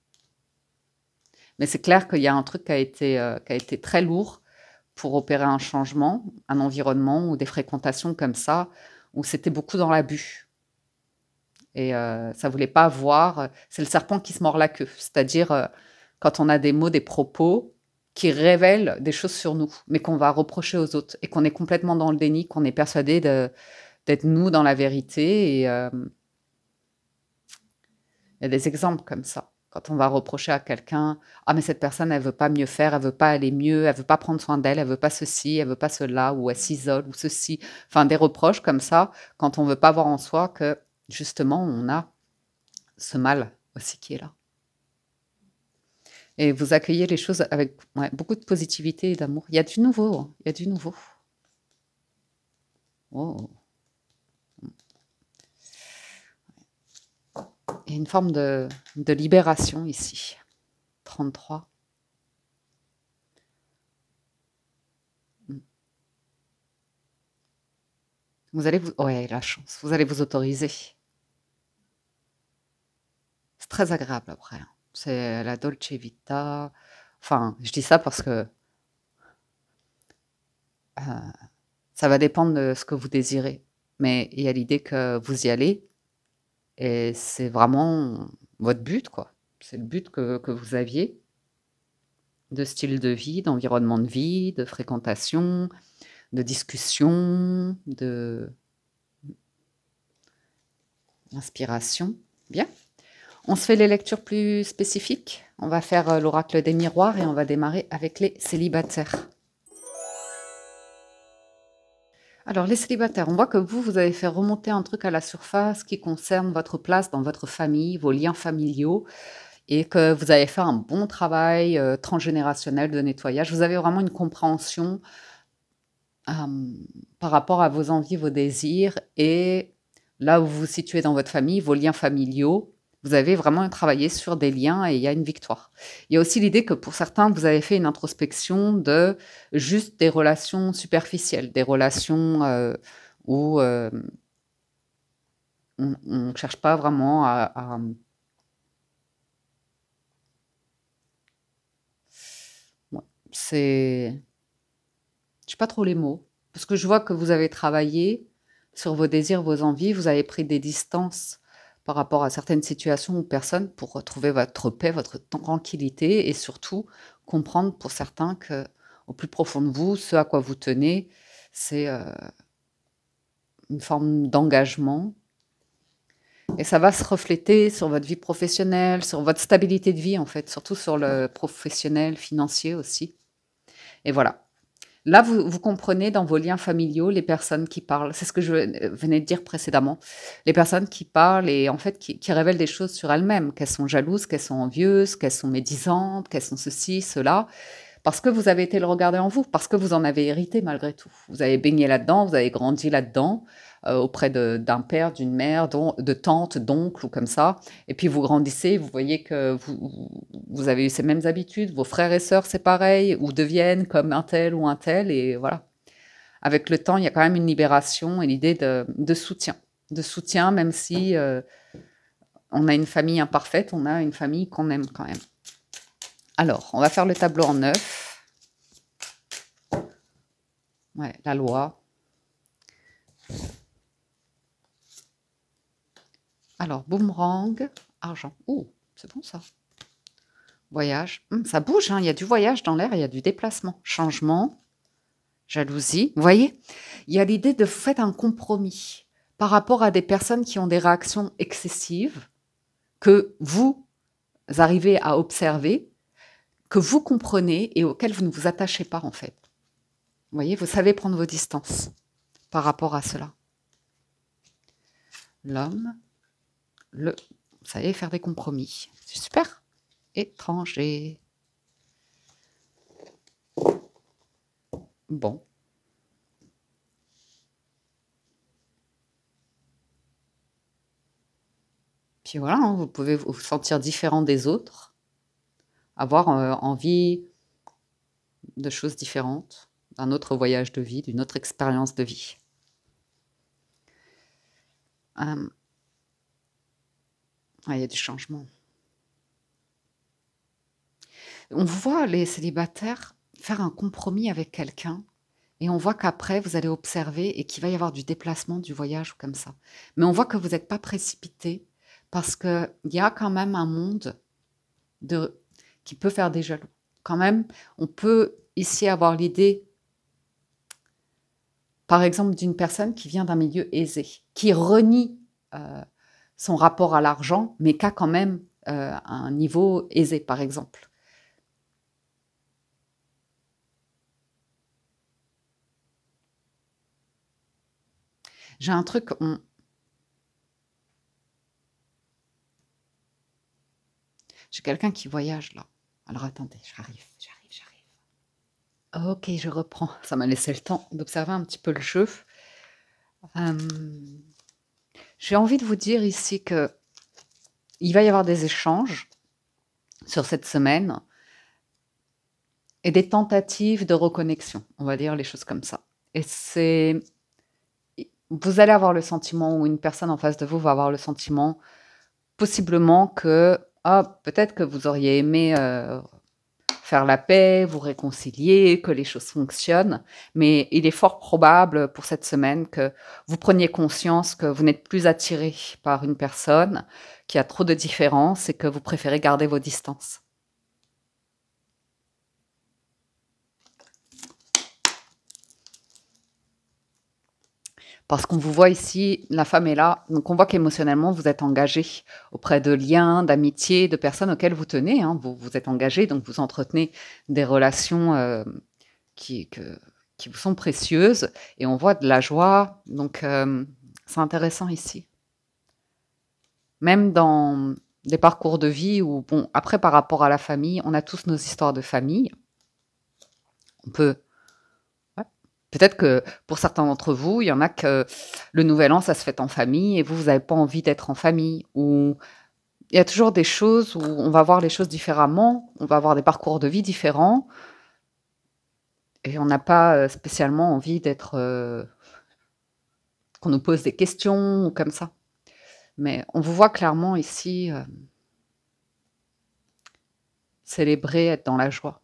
Mais c'est clair qu'il y a un truc qui a été très lourd pour opérer un changement, un environnement ou des fréquentations comme ça, où c'était beaucoup dans l'abus. Et ça voulait pas voir. C'est le serpent qui se mord la queue. C'est-à-dire, quand on a des mots, des propos qui révèlent des choses sur nous, mais qu'on va reprocher aux autres, et qu'on est complètement dans le déni, qu'on est persuadé d'être nous dans la vérité. Et il y a des exemples comme ça. Quand on va reprocher à quelqu'un, ah mais cette personne, elle veut pas mieux faire, elle veut pas aller mieux, elle veut pas prendre soin d'elle, elle veut pas ceci, elle veut pas cela, ou elle s'isole, ou ceci. Enfin, des reproches comme ça, quand on veut pas voir en soi que, justement, on a ce mal aussi qui est là. Et vous accueillez les choses avec beaucoup de positivité et d'amour. Il y a du nouveau, hein, il y a du nouveau. Oh. Il y a une forme de libération ici. 33. Vous allez vous... Ouais, la chance. Vous allez vous autoriser. C'est très agréable après. Hein. C'est la dolce vita. Enfin, je dis ça parce que ça va dépendre de ce que vous désirez. Mais il y a l'idée que vous y allez et c'est vraiment votre but, quoi. C'est le but que vous aviez de style de vie, d'environnement de vie, de fréquentation, de discussion, d'inspiration. Bien. On se fait les lectures plus spécifiques. On va faire l'oracle des miroirs et on va démarrer avec les célibataires. Alors, les célibataires, on voit que vous avez fait remonter un truc à la surface qui concerne votre place dans votre famille, vos liens familiaux, et que vous avez fait un bon travail transgénérationnel de nettoyage. Vous avez vraiment une compréhension par rapport à vos envies, vos désirs, et là où vous vous situez dans votre famille, vos liens familiaux. Vous avez vraiment travaillé sur des liens et il y a une victoire. Il y a aussi l'idée que pour certains, vous avez fait une introspection de juste des relations superficielles, des relations où on ne cherche pas vraiment c'est... Je sais pas trop les mots, parce que je vois que vous avez travaillé sur vos désirs, vos envies, vous avez pris des distances par rapport à certaines situations ou personnes pour retrouver votre paix, votre tranquillité et surtout comprendre pour certains que au plus profond de vous, ce à quoi vous tenez, c'est une forme d'engagement et ça va se refléter sur votre vie professionnelle, sur votre stabilité de vie en fait, surtout sur le professionnel, financier aussi. Et voilà. Là, vous comprenez dans vos liens familiaux les personnes qui parlent. C'est ce que je venais de dire précédemment. Les personnes qui parlent et en fait qui révèlent des choses sur elles-mêmes, qu'elles sont jalouses, qu'elles sont envieuses, qu'elles sont médisantes, qu'elles sont ceci, cela, parce que vous avez été le regarder en vous, parce que vous en avez hérité malgré tout. Vous avez baigné là-dedans, vous avez grandi là-dedans, auprès d'un père, d'une mère, de tantes, d'oncles ou comme ça. Et puis vous grandissez, vous voyez que vous avez eu ces mêmes habitudes, vos frères et sœurs, c'est pareil, ou deviennent comme un tel ou un tel, et voilà. Avec le temps, il y a quand même une libération et l'idée de soutien. De soutien, même si on a une famille imparfaite, on a une famille qu'on aime quand même. Alors, on va faire le tableau en 9. Ouais, la loi. Alors, boomerang, argent. Oh, c'est bon ça. Voyage. Ça bouge, hein. Il y a du voyage dans l'air, il y a du déplacement. Changement, jalousie. Vous voyez, il y a l'idée de faire un compromis par rapport à des personnes qui ont des réactions excessives que vous arrivez à observer, que vous comprenez et auxquelles vous ne vous attachez pas en fait. Vous voyez, vous savez prendre vos distances par rapport à cela. l'homme, ça y est, faire des compromis. C'est super. Étranger. Bon. Puis voilà, hein, vous pouvez vous sentir différent des autres, avoir envie de choses différentes, d'un autre voyage de vie, d'une autre expérience de vie. Il y a du changement. On voit les célibataires faire un compromis avec quelqu'un et on voit qu'après, vous allez observer et qu'il va y avoir du déplacement, du voyage ou comme ça. Mais on voit que vous n'êtes pas précipité parce qu'il y a quand même un monde qui peut faire des jaloux. Quand même, on peut ici avoir l'idée, par exemple, d'une personne qui vient d'un milieu aisé, qui renie son rapport à l'argent, mais qui a quand même un niveau aisé, par exemple. J'ai un truc, j'ai quelqu'un qui voyage là. Alors attendez, j'arrive. Ok, je reprends. Ça m'a laissé le temps d'observer un petit peu le jeu. J'ai envie de vous dire ici que il va y avoir des échanges sur cette semaine et des tentatives de reconnexion. On va dire les choses comme ça. Et vous allez avoir le sentiment, ou une personne en face de vous va avoir le sentiment, possiblement que, peut-être que vous auriez aimé faire la paix, vous réconcilier, que les choses fonctionnent, mais il est fort probable pour cette semaine que vous preniez conscience que vous n'êtes plus attiré par une personne, qui a trop de différences et que vous préférez garder vos distances. Parce qu'on vous voit ici, la femme est là, donc on voit qu'émotionnellement, vous êtes engagé auprès de liens, d'amitié, de personnes auxquelles vous tenez. Hein. Vous êtes engagé, donc vous entretenez des relations qui vous sont précieuses, et on voit de la joie, donc c'est intéressant ici. Même dans des parcours de vie où, bon, après par rapport à la famille, on a tous nos histoires de famille. On peut... Peut-être que pour certains d'entre vous, il y en a que le nouvel an, ça se fête en famille et vous n'avez pas envie d'être en famille. Ou il y a toujours des choses où on va voir les choses différemment, on va avoir des parcours de vie différents et on n'a pas spécialement envie d'être... qu'on nous pose des questions ou comme ça. Mais on vous voit clairement ici célébrer, être dans la joie.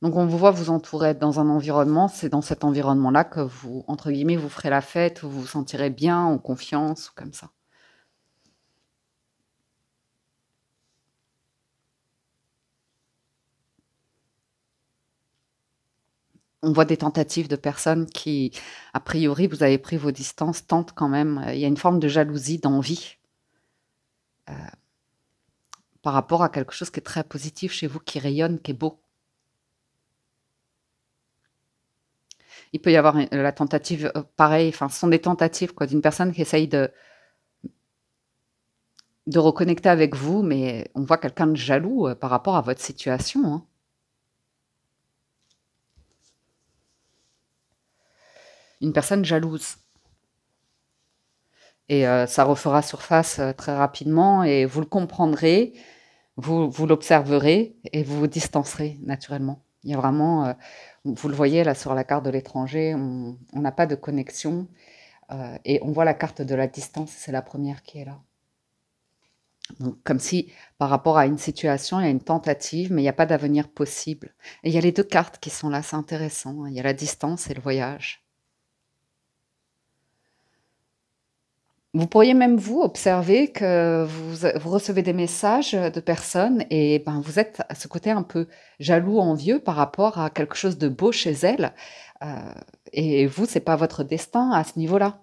Donc on vous voit vous entourer, être dans un environnement, c'est dans cet environnement-là que vous, entre guillemets, vous ferez la fête, vous vous sentirez bien, en confiance, ou comme ça. On voit des tentatives de personnes qui, a priori, vous avez pris vos distances, tentent quand même. Il y a une forme de jalousie, d'envie par rapport à quelque chose qui est très positif chez vous, qui rayonne, qui est beau. Il peut y avoir la tentative, pareil, enfin, ce sont des tentatives quoi, d'une personne qui essaye de reconnecter avec vous, mais on voit quelqu'un de jaloux par rapport à votre situation. Hein. Une personne jalouse. Et ça refera surface très rapidement et vous le comprendrez, vous l'observerez et vous vous distancerez naturellement. Il y a vraiment, vous le voyez là sur la carte de l'étranger, on n'a pas de connexion et on voit la carte de la distance, c'est la première qui est là. Donc, comme si par rapport à une situation, il y a une tentative, mais il n'y a pas d'avenir possible. Et il y a les deux cartes qui sont là, c'est intéressant. Hein. Il y a la distance et le voyage. Vous pourriez même vous observer que vous recevez des messages de personnes et ben, vous êtes à ce côté un peu jaloux, envieux par rapport à quelque chose de beau chez elles. Et vous, c'est pas votre destin à ce niveau-là.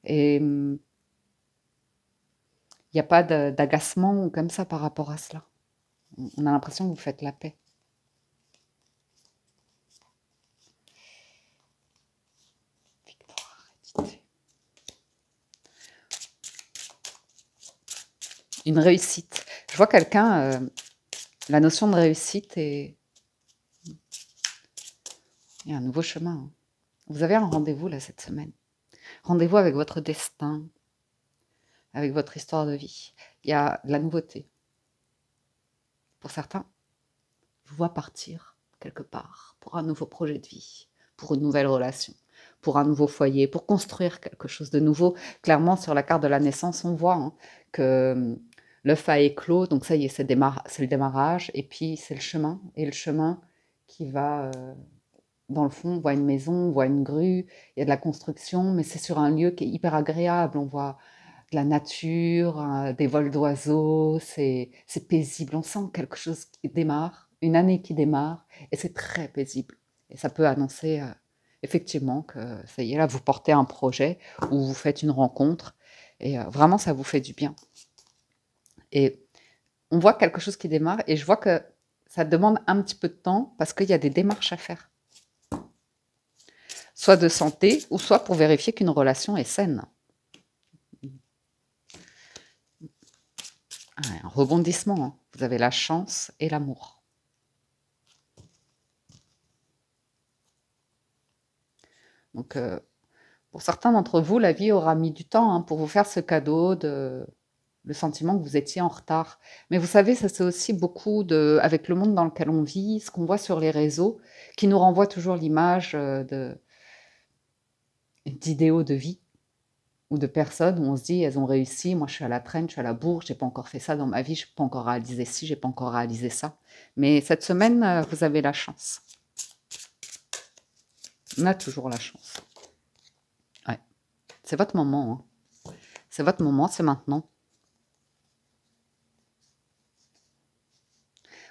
Et il n'y a pas d'agacement ou comme ça par rapport à cela. On a l'impression que vous faites la paix. Victoire. une réussite. Je vois quelqu'un, la notion de réussite et un nouveau chemin. Hein. Vous avez un rendez-vous là cette semaine. Rendez-vous avec votre destin, avec votre histoire de vie. Il y a de la nouveauté. Pour certains, je vous vois partir quelque part pour un nouveau projet de vie, pour une nouvelle relation, pour un nouveau foyer, pour construire quelque chose de nouveau. Clairement, sur la carte de la naissance, on voit hein, que l'œuf a éclos, donc ça y est, c'est le démarrage, et puis c'est le chemin, et le chemin qui va, dans le fond, on voit une maison, on voit une grue, il y a de la construction, mais c'est sur un lieu qui est hyper agréable, on voit de la nature, des vols d'oiseaux, c'est paisible, on sent quelque chose qui démarre, une année qui démarre, et c'est très paisible. Et ça peut annoncer effectivement que ça y est, là, vous portez un projet ou vous faites une rencontre, et vraiment, ça vous fait du bien. Et on voit quelque chose qui démarre, et je vois que ça demande un petit peu de temps parce qu'il y a des démarches à faire. Soit de santé, ou soit pour vérifier qu'une relation est saine. Un rebondissement, hein. Vous avez la chance et l'amour. Donc, pour certains d'entre vous, la vie aura mis du temps hein, pour vous faire ce cadeau de le sentiment que vous étiez en retard. Mais vous savez, ça c'est aussi beaucoup avec le monde dans lequel on vit, ce qu'on voit sur les réseaux, qui nous renvoie toujours l'image d'idéaux de vie ou de personnes où on se dit, elles ont réussi, moi je suis à la traîne, je suis à la bourre, j'ai pas encore fait ça dans ma vie, je n'ai pas encore réalisé ci, j'ai pas encore réalisé ça. Mais cette semaine, vous avez la chance. On a toujours la chance. Ouais. C'est votre moment. Hein. C'est votre moment, c'est maintenant.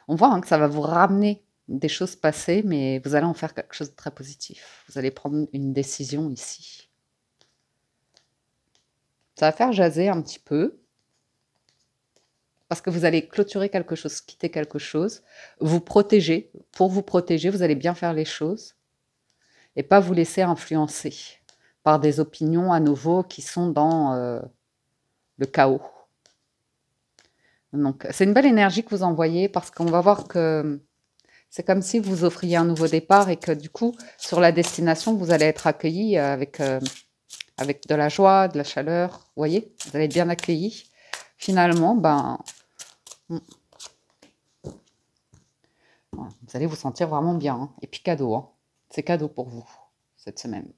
On voit hein, que ça va vous ramener des choses passées, mais vous allez en faire quelque chose de très positif. Vous allez prendre une décision ici. Ça va faire jaser un petit peu, parce que vous allez clôturer quelque chose, quitter quelque chose, vous protéger. Pour vous protéger, vous allez bien faire les choses et pas vous laisser influencer par des opinions à nouveau qui sont dans le chaos. Donc, c'est une belle énergie que vous envoyez parce qu'on va voir que c'est comme si vous offriez un nouveau départ et que du coup, sur la destination, vous allez être accueilli avec de la joie, de la chaleur. Vous voyez, vous allez être bien accueilli. Finalement, ben, vous allez vous sentir vraiment bien. Hein. Et puis cadeau, hein. C'est cadeau pour vous cette semaine.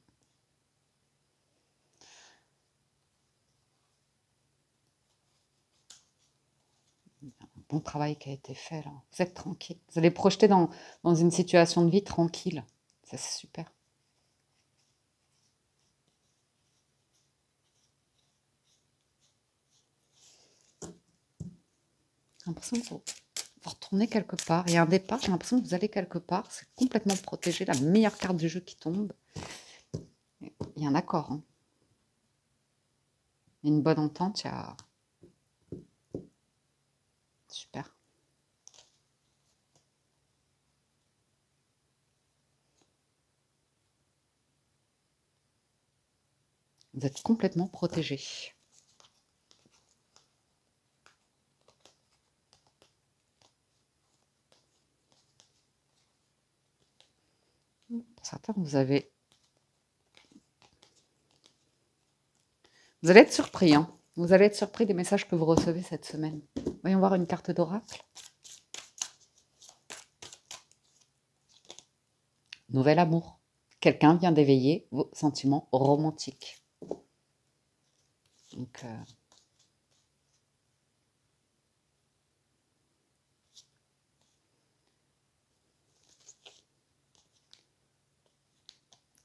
Bon travail qui a été fait là. Vous êtes tranquille. Vous allez projeter dans une situation de vie tranquille. Ça, c'est super. J'ai l'impression que vous retournez quelque part. Il y a un départ, j'ai l'impression que vous allez quelque part. C'est complètement protégé. La meilleure carte du jeu qui tombe. Il y a un accord. Hein. Il y a une bonne entente. Il y a... Super. Vous êtes complètement protégé. Pour certains, vous allez être surpris. Hein. Vous allez être surpris des messages que vous recevez cette semaine. Voyons voir une carte d'oracle. Nouvel amour. Quelqu'un vient d'éveiller vos sentiments romantiques. Donc,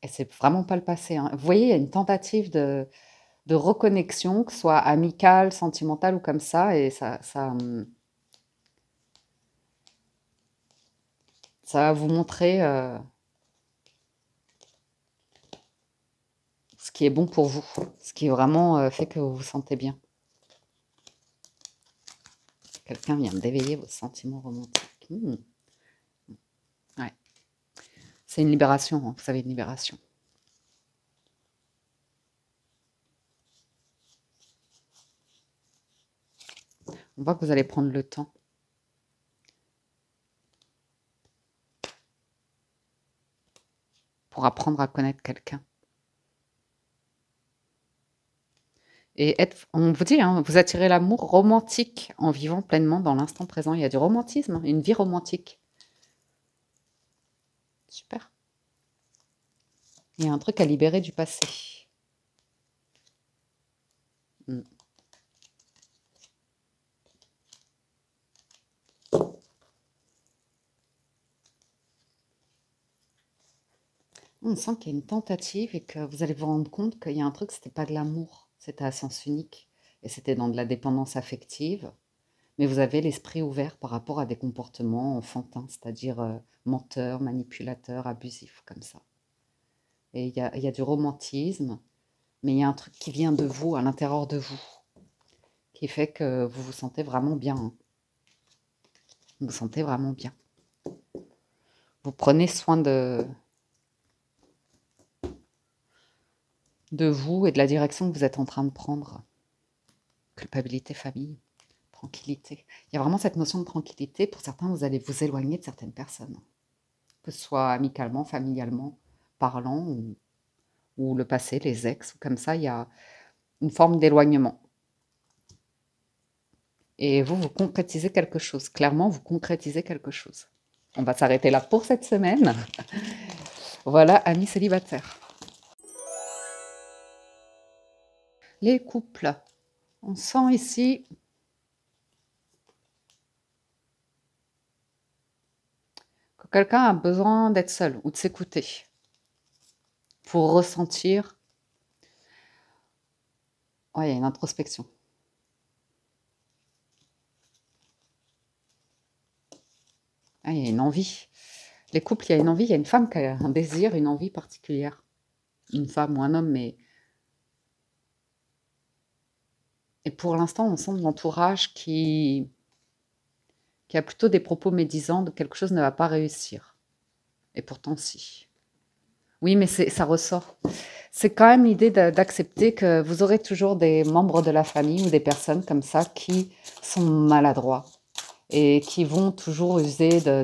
et c'est vraiment pas le passé. Hein. Vous voyez, il y a une tentative de reconnexion, que ce soit amicale, sentimentale ou comme ça, et ça va vous montrer ce qui est bon pour vous, ce qui vraiment fait que vous vous sentez bien. Quelqu'un vient d'éveiller vos sentiments romantiques. Ouais. C'est une libération, hein, vous savez, une libération. On voit que vous allez prendre le temps. Pour apprendre à connaître quelqu'un. Et on vous dit, hein, vous attirez l'amour romantique en vivant pleinement dans l'instant présent. Il y a du romantisme, une vie romantique. Super. Il y a un truc à libérer du passé. On sent qu'il y a une tentative et que vous allez vous rendre compte qu'il y a un truc, c'était pas de l'amour, c'était à sens unique. Et c'était dans de la dépendance affective. Mais vous avez l'esprit ouvert par rapport à des comportements enfantins, c'est-à-dire menteurs, manipulateurs, abusifs, comme ça. Et il y a du romantisme, mais il y a un truc qui vient de vous, à l'intérieur de vous, qui fait que vous vous sentez vraiment bien. Hein. Vous vous sentez vraiment bien. Vous prenez soin de vous et de la direction que vous êtes en train de prendre. Culpabilité, famille, tranquillité. Il y a vraiment cette notion de tranquillité. Pour certains, vous allez vous éloigner de certaines personnes, que ce soit amicalement, familialement, parlant, ou le passé, les ex, ou comme ça, il y a une forme d'éloignement. Et vous concrétisez quelque chose. Clairement, vous concrétisez quelque chose. On va s'arrêter là pour cette semaine. Voilà, amis célibataires. Les couples. On sent ici que quelqu'un a besoin d'être seul ou de s'écouter pour ressentir. Ouais, il y a une introspection. Ah, il y a une envie. Les couples, il y a une envie, il y a une femme qui a un désir, une envie particulière. Une femme ou un homme, mais... Et pour l'instant, on sent de l'entourage qui a plutôt des propos médisants de quelque chose ne va pas réussir. Et pourtant, si. Oui, mais ça ressort. C'est quand même l'idée d'accepter que vous aurez toujours des membres de la famille ou des personnes comme ça qui sont maladroits et qui vont toujours user de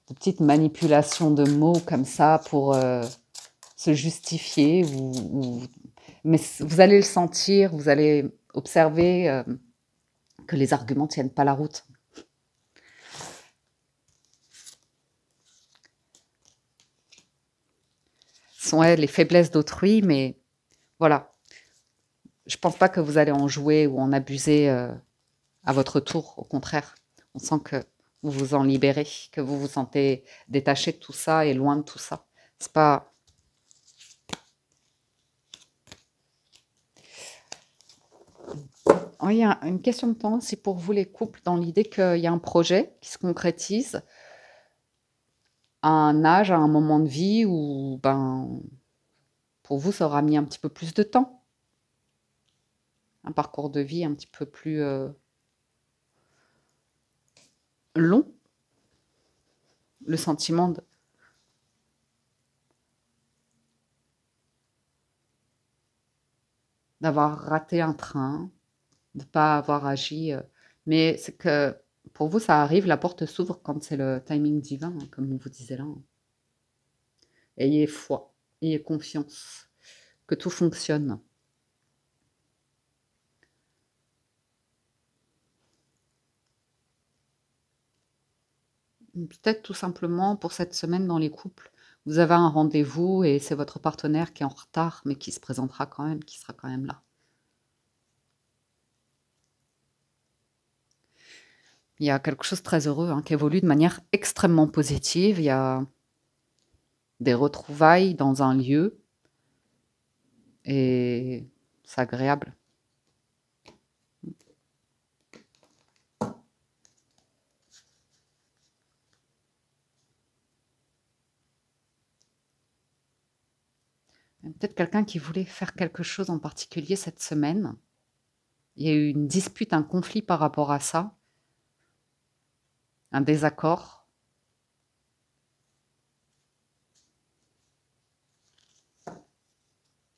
petites manipulations de mots comme ça pour se justifier. Mais vous allez le sentir, vous allez observer que les arguments ne tiennent pas la route. Ce sont les faiblesses d'autrui, mais voilà. Je ne pense pas que vous allez en jouer ou en abuser à votre tour. Au contraire, on sent que vous vous en libérez, que vous vous sentez détaché de tout ça et loin de tout ça. C'est pas... Oh, il y a une question de temps, c'est pour vous les couples, dans l'idée qu'il y a un projet qui se concrétise à un âge, à un moment de vie où, pour vous, ça aura mis un petit peu plus de temps. Un parcours de vie un petit peu plus long. Le sentiment d'avoir raté un train, de ne pas avoir agi. Mais c'est que pour vous, ça arrive, la porte s'ouvre quand c'est le timing divin, hein, comme on vous disait là. Ayez foi, ayez confiance, que tout fonctionne. Peut-être tout simplement pour cette semaine dans les couples, vous avez un rendez-vous et c'est votre partenaire qui est en retard, mais qui se présentera quand même, qui sera quand même là. Il y a quelque chose de très heureux hein, qui évolue de manière extrêmement positive. Il y a des retrouvailles dans un lieu et c'est agréable. Peut-être quelqu'un qui voulait faire quelque chose en particulier cette semaine. Il y a eu une dispute, un conflit par rapport à ça, un désaccord.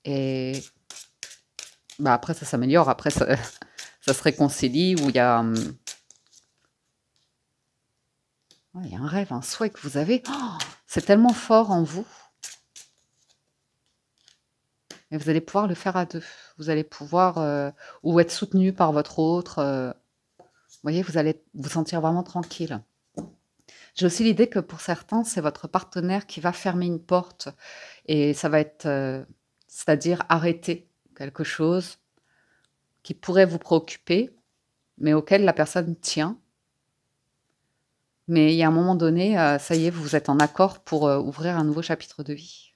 Et après, ça s'améliore. Après, ça se réconcilie, où il y a, ouais, il y a un rêve, un souhait que vous avez. Oh, c'est tellement fort en vous. Et vous allez pouvoir le faire à deux. Vous allez pouvoir, ou être soutenu par votre autre. Vous voyez, vous allez vous sentir vraiment tranquille. J'ai aussi l'idée que pour certains, c'est votre partenaire qui va fermer une porte et ça va être, c'est-à-dire arrêter quelque chose qui pourrait vous préoccuper, mais auquel la personne tient. Mais il y a un moment donné, ça y est, vous êtes en accord pour, ouvrir un nouveau chapitre de vie.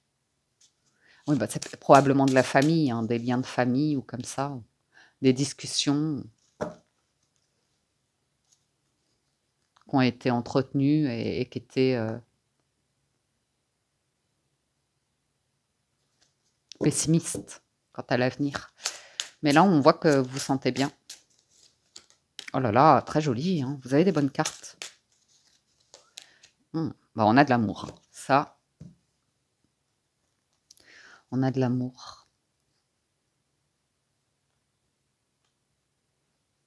Oui, bah, c'est probablement de la famille, hein, des liens de famille ou comme ça, des discussions qui ont été entretenues et qui étaient, pessimistes quant à l'avenir. Mais là, on voit que vous vous sentez bien. Oh là là, très joli, hein, vous avez des bonnes cartes. Bah, on a de l'amour, ça, on a de l'amour.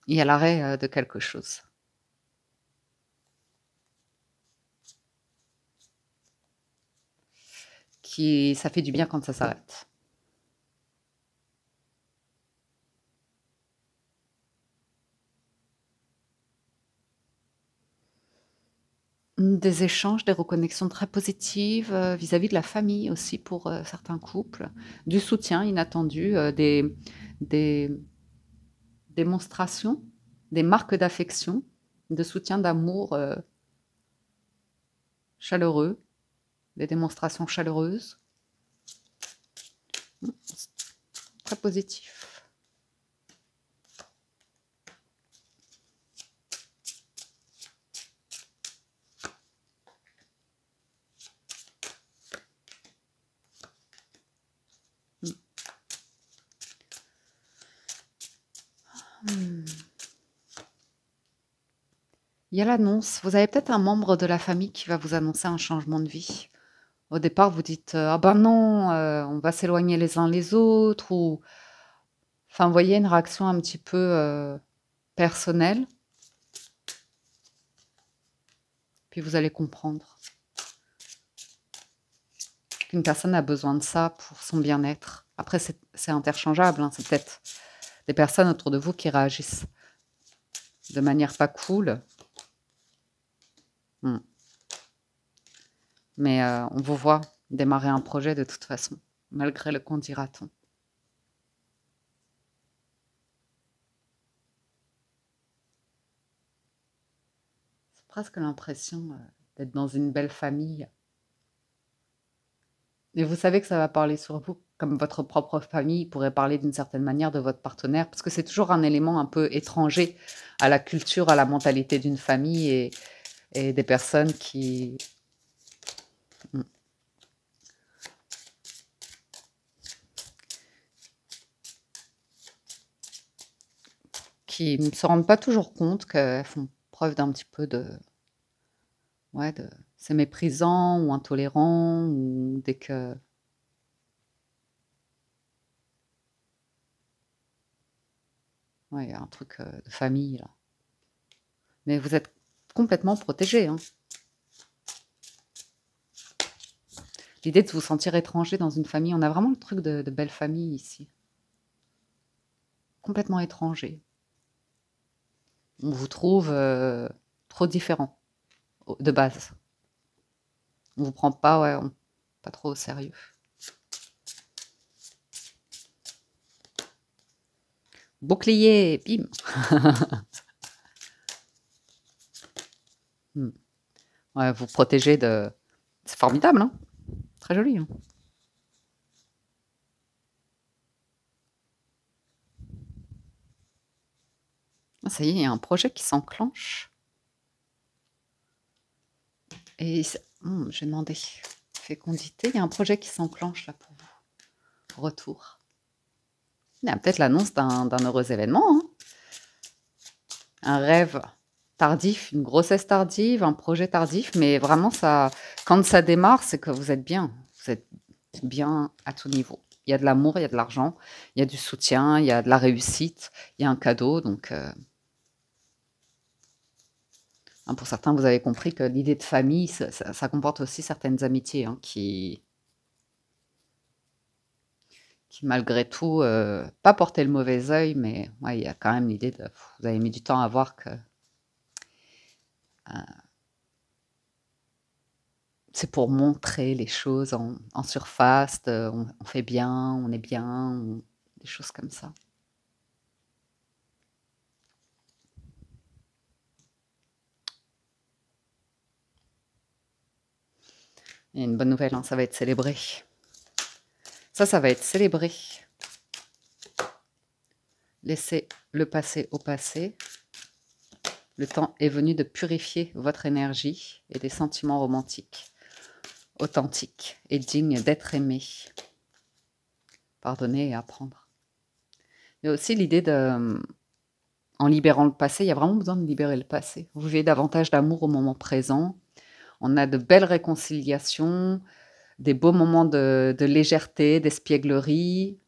Il y a l'arrêt, de quelque chose. Ça fait du bien quand ça s'arrête. Des échanges, des reconnexions très positives, vis-à-vis de la famille aussi pour, certains couples. Du soutien inattendu, des démonstrations, des marques d'affection, de soutien, d'amour, chaleureux, des démonstrations chaleureuses. Très positif. Il y a l'annonce. Vous avez peut-être un membre de la famille qui va vous annoncer un changement de vie. Au départ, vous dites, «Ah ben non, on va s'éloigner les uns les autres» ou enfin, vous voyez, une réaction un petit peu, personnelle. Puis vous allez comprendre qu'une personne a besoin de ça pour son bien-être. Après, c'est interchangeable, hein, c'est peut-être des personnes autour de vous qui réagissent de manière pas cool. Mais on vous voit démarrer un projet de toute façon, malgré le «qu'en dira-t-on». C'est presque l'impression, d'être dans une belle famille. Et vous savez que ça va parler sur vous, comme votre propre famille pourrait parler d'une certaine manière de votre partenaire, parce que c'est toujours un élément un peu étranger à la culture, à la mentalité d'une famille et des personnes qui ne se rendent pas toujours compte qu'elles font preuve d'un petit peu de ouais, c'est méprisant ou intolérant ou dès que ouais, il y a un truc, de famille là. Mais vous êtes complètement protégés, hein. L'idée de vous sentir étranger dans une famille, on a vraiment le truc de belle famille ici. Complètement étranger. On vous trouve, trop différent de base. On vous prend pas, ouais, pas trop au sérieux. Bouclier, bim! Ouais, vous protégez de c'est formidable, hein? Très joli, hein? Ah ça y est, il y a un projet qui s'enclenche et j'ai demandé fécondité, il y a un projet qui s'enclenche là pour vous. Retour. Il y a peut-être l'annonce d'un heureux événement, hein? Un rêve tardif, une grossesse tardive, un projet tardif, mais vraiment ça quand ça démarre, c'est que vous êtes bien à tout niveau. Il y a de l'amour, il y a de l'argent, il y a du soutien, il y a de la réussite, il y a un cadeau. Donc, pour certains, vous avez compris que l'idée de famille, ça comporte aussi certaines amitiés qui malgré tout, pas porter le mauvais œil, mais ouais, il y a quand même l'idée de vous avez mis du temps à voir que c'est pour montrer les choses en surface, on fait bien, on est bien, des choses comme ça. Il y a une bonne nouvelle, hein, ça va être célébré. Ça va être célébré. Laissez le passé au passé. Le temps est venu de purifier votre énergie et des sentiments romantiques, authentiques et dignes d'être aimés. Pardonner et apprendre. Il y a aussi l'idée de, en libérant le passé, il y a vraiment besoin de libérer le passé. Vous vivez davantage d'amour au moment présent. On a de belles réconciliations, des beaux moments de légèreté, d'espièglerie.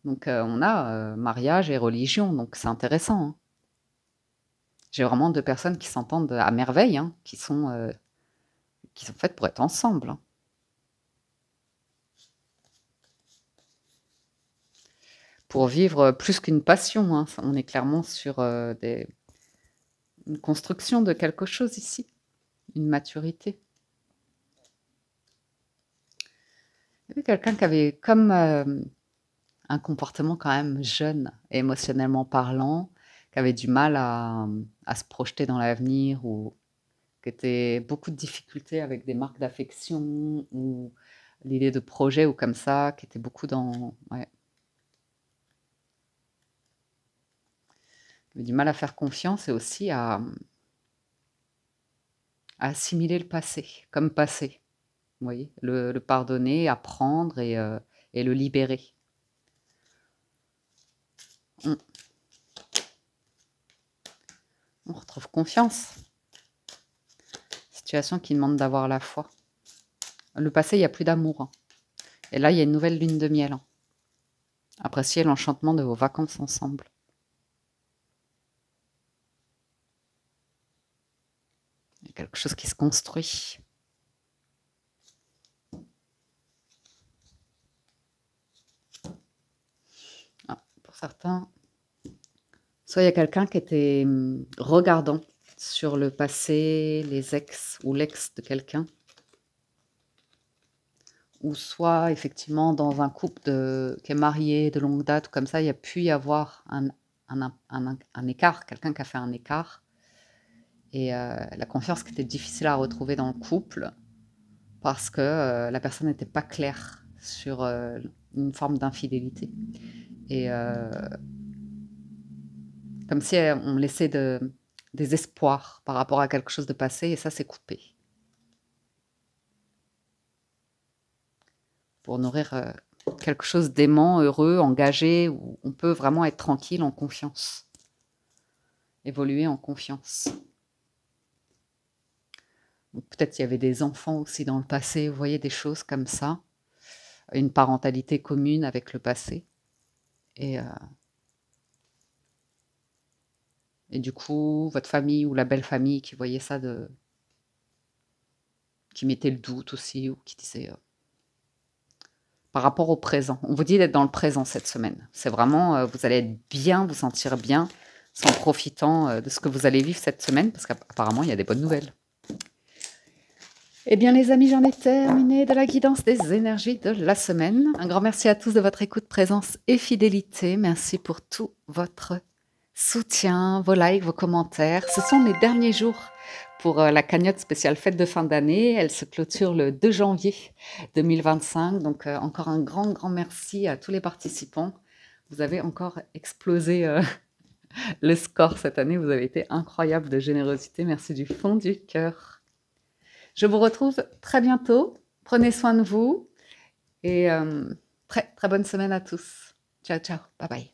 Donc on a mariage et religion, donc c'est intéressant. Hein. J'ai vraiment 2 personnes qui s'entendent à merveille, hein, qui sont faites pour être ensemble. Hein. Pour vivre plus qu'une passion. Hein. On est clairement sur une construction de quelque chose ici, une maturité. Il y avait quelqu'un qui avait comme un comportement quand même jeune, émotionnellement parlant, qui avait du mal à se projeter dans l'avenir ou qui était beaucoup de difficultés avec des marques d'affection ou l'idée de projet ou comme ça, qui était beaucoup dans... Ouais. Qui avait du mal à faire confiance et aussi à assimiler le passé, comme passé. Vous voyez, le pardonner, apprendre et le libérer. On retrouve confiance. Situation qui demande d'avoir la foi. Le passé, il n'y a plus d'amour. Hein. Et là, il y a une nouvelle lune de miel. Hein. Appréciez l'enchantement de vos vacances ensemble. Il y a quelque chose qui se construit. Ah, pour certains, soit il y a quelqu'un qui était regardant sur le passé, les ex ou l'ex de quelqu'un, ou soit effectivement dans un couple qui est marié de longue date, ou comme ça, il y a pu y avoir un écart, quelqu'un qui a fait un écart, et la confiance qui était difficile à retrouver dans le couple, parce que la personne n'était pas claire sur une forme d'infidélité. Et comme si on laissait des espoirs par rapport à quelque chose de passé, et ça, c'est coupé. Pour nourrir quelque chose d'aimant, heureux, engagé, où on peut vraiment être tranquille, en confiance. Évoluer en confiance. Peut-être qu'il y avait des enfants aussi dans le passé, vous voyez, des choses comme ça. Une parentalité commune avec le passé. Et du coup, votre famille ou la belle famille qui voyait ça, qui mettait le doute aussi, ou qui disait... par rapport au présent. On vous dit d'être dans le présent cette semaine. C'est vraiment, vous allez être bien, vous sentir bien, en profitant de ce que vous allez vivre cette semaine, parce qu'apparemment, il y a des bonnes nouvelles. Eh bien, les amis, j'en ai terminé de la guidance des énergies de la semaine. Un grand merci à tous de votre écoute, présence et fidélité. Merci pour tout votre soutien, vos likes, vos commentaires. Ce sont les derniers jours pour la cagnotte spéciale fête de fin d'année. Elle se clôture le 2 janvier 2025. Donc, encore un grand merci à tous les participants. Vous avez encore explosé le score cette année. Vous avez été incroyable de générosité. Merci du fond du cœur. Je vous retrouve très bientôt. Prenez soin de vous et très bonne semaine à tous. Ciao, ciao. Bye bye.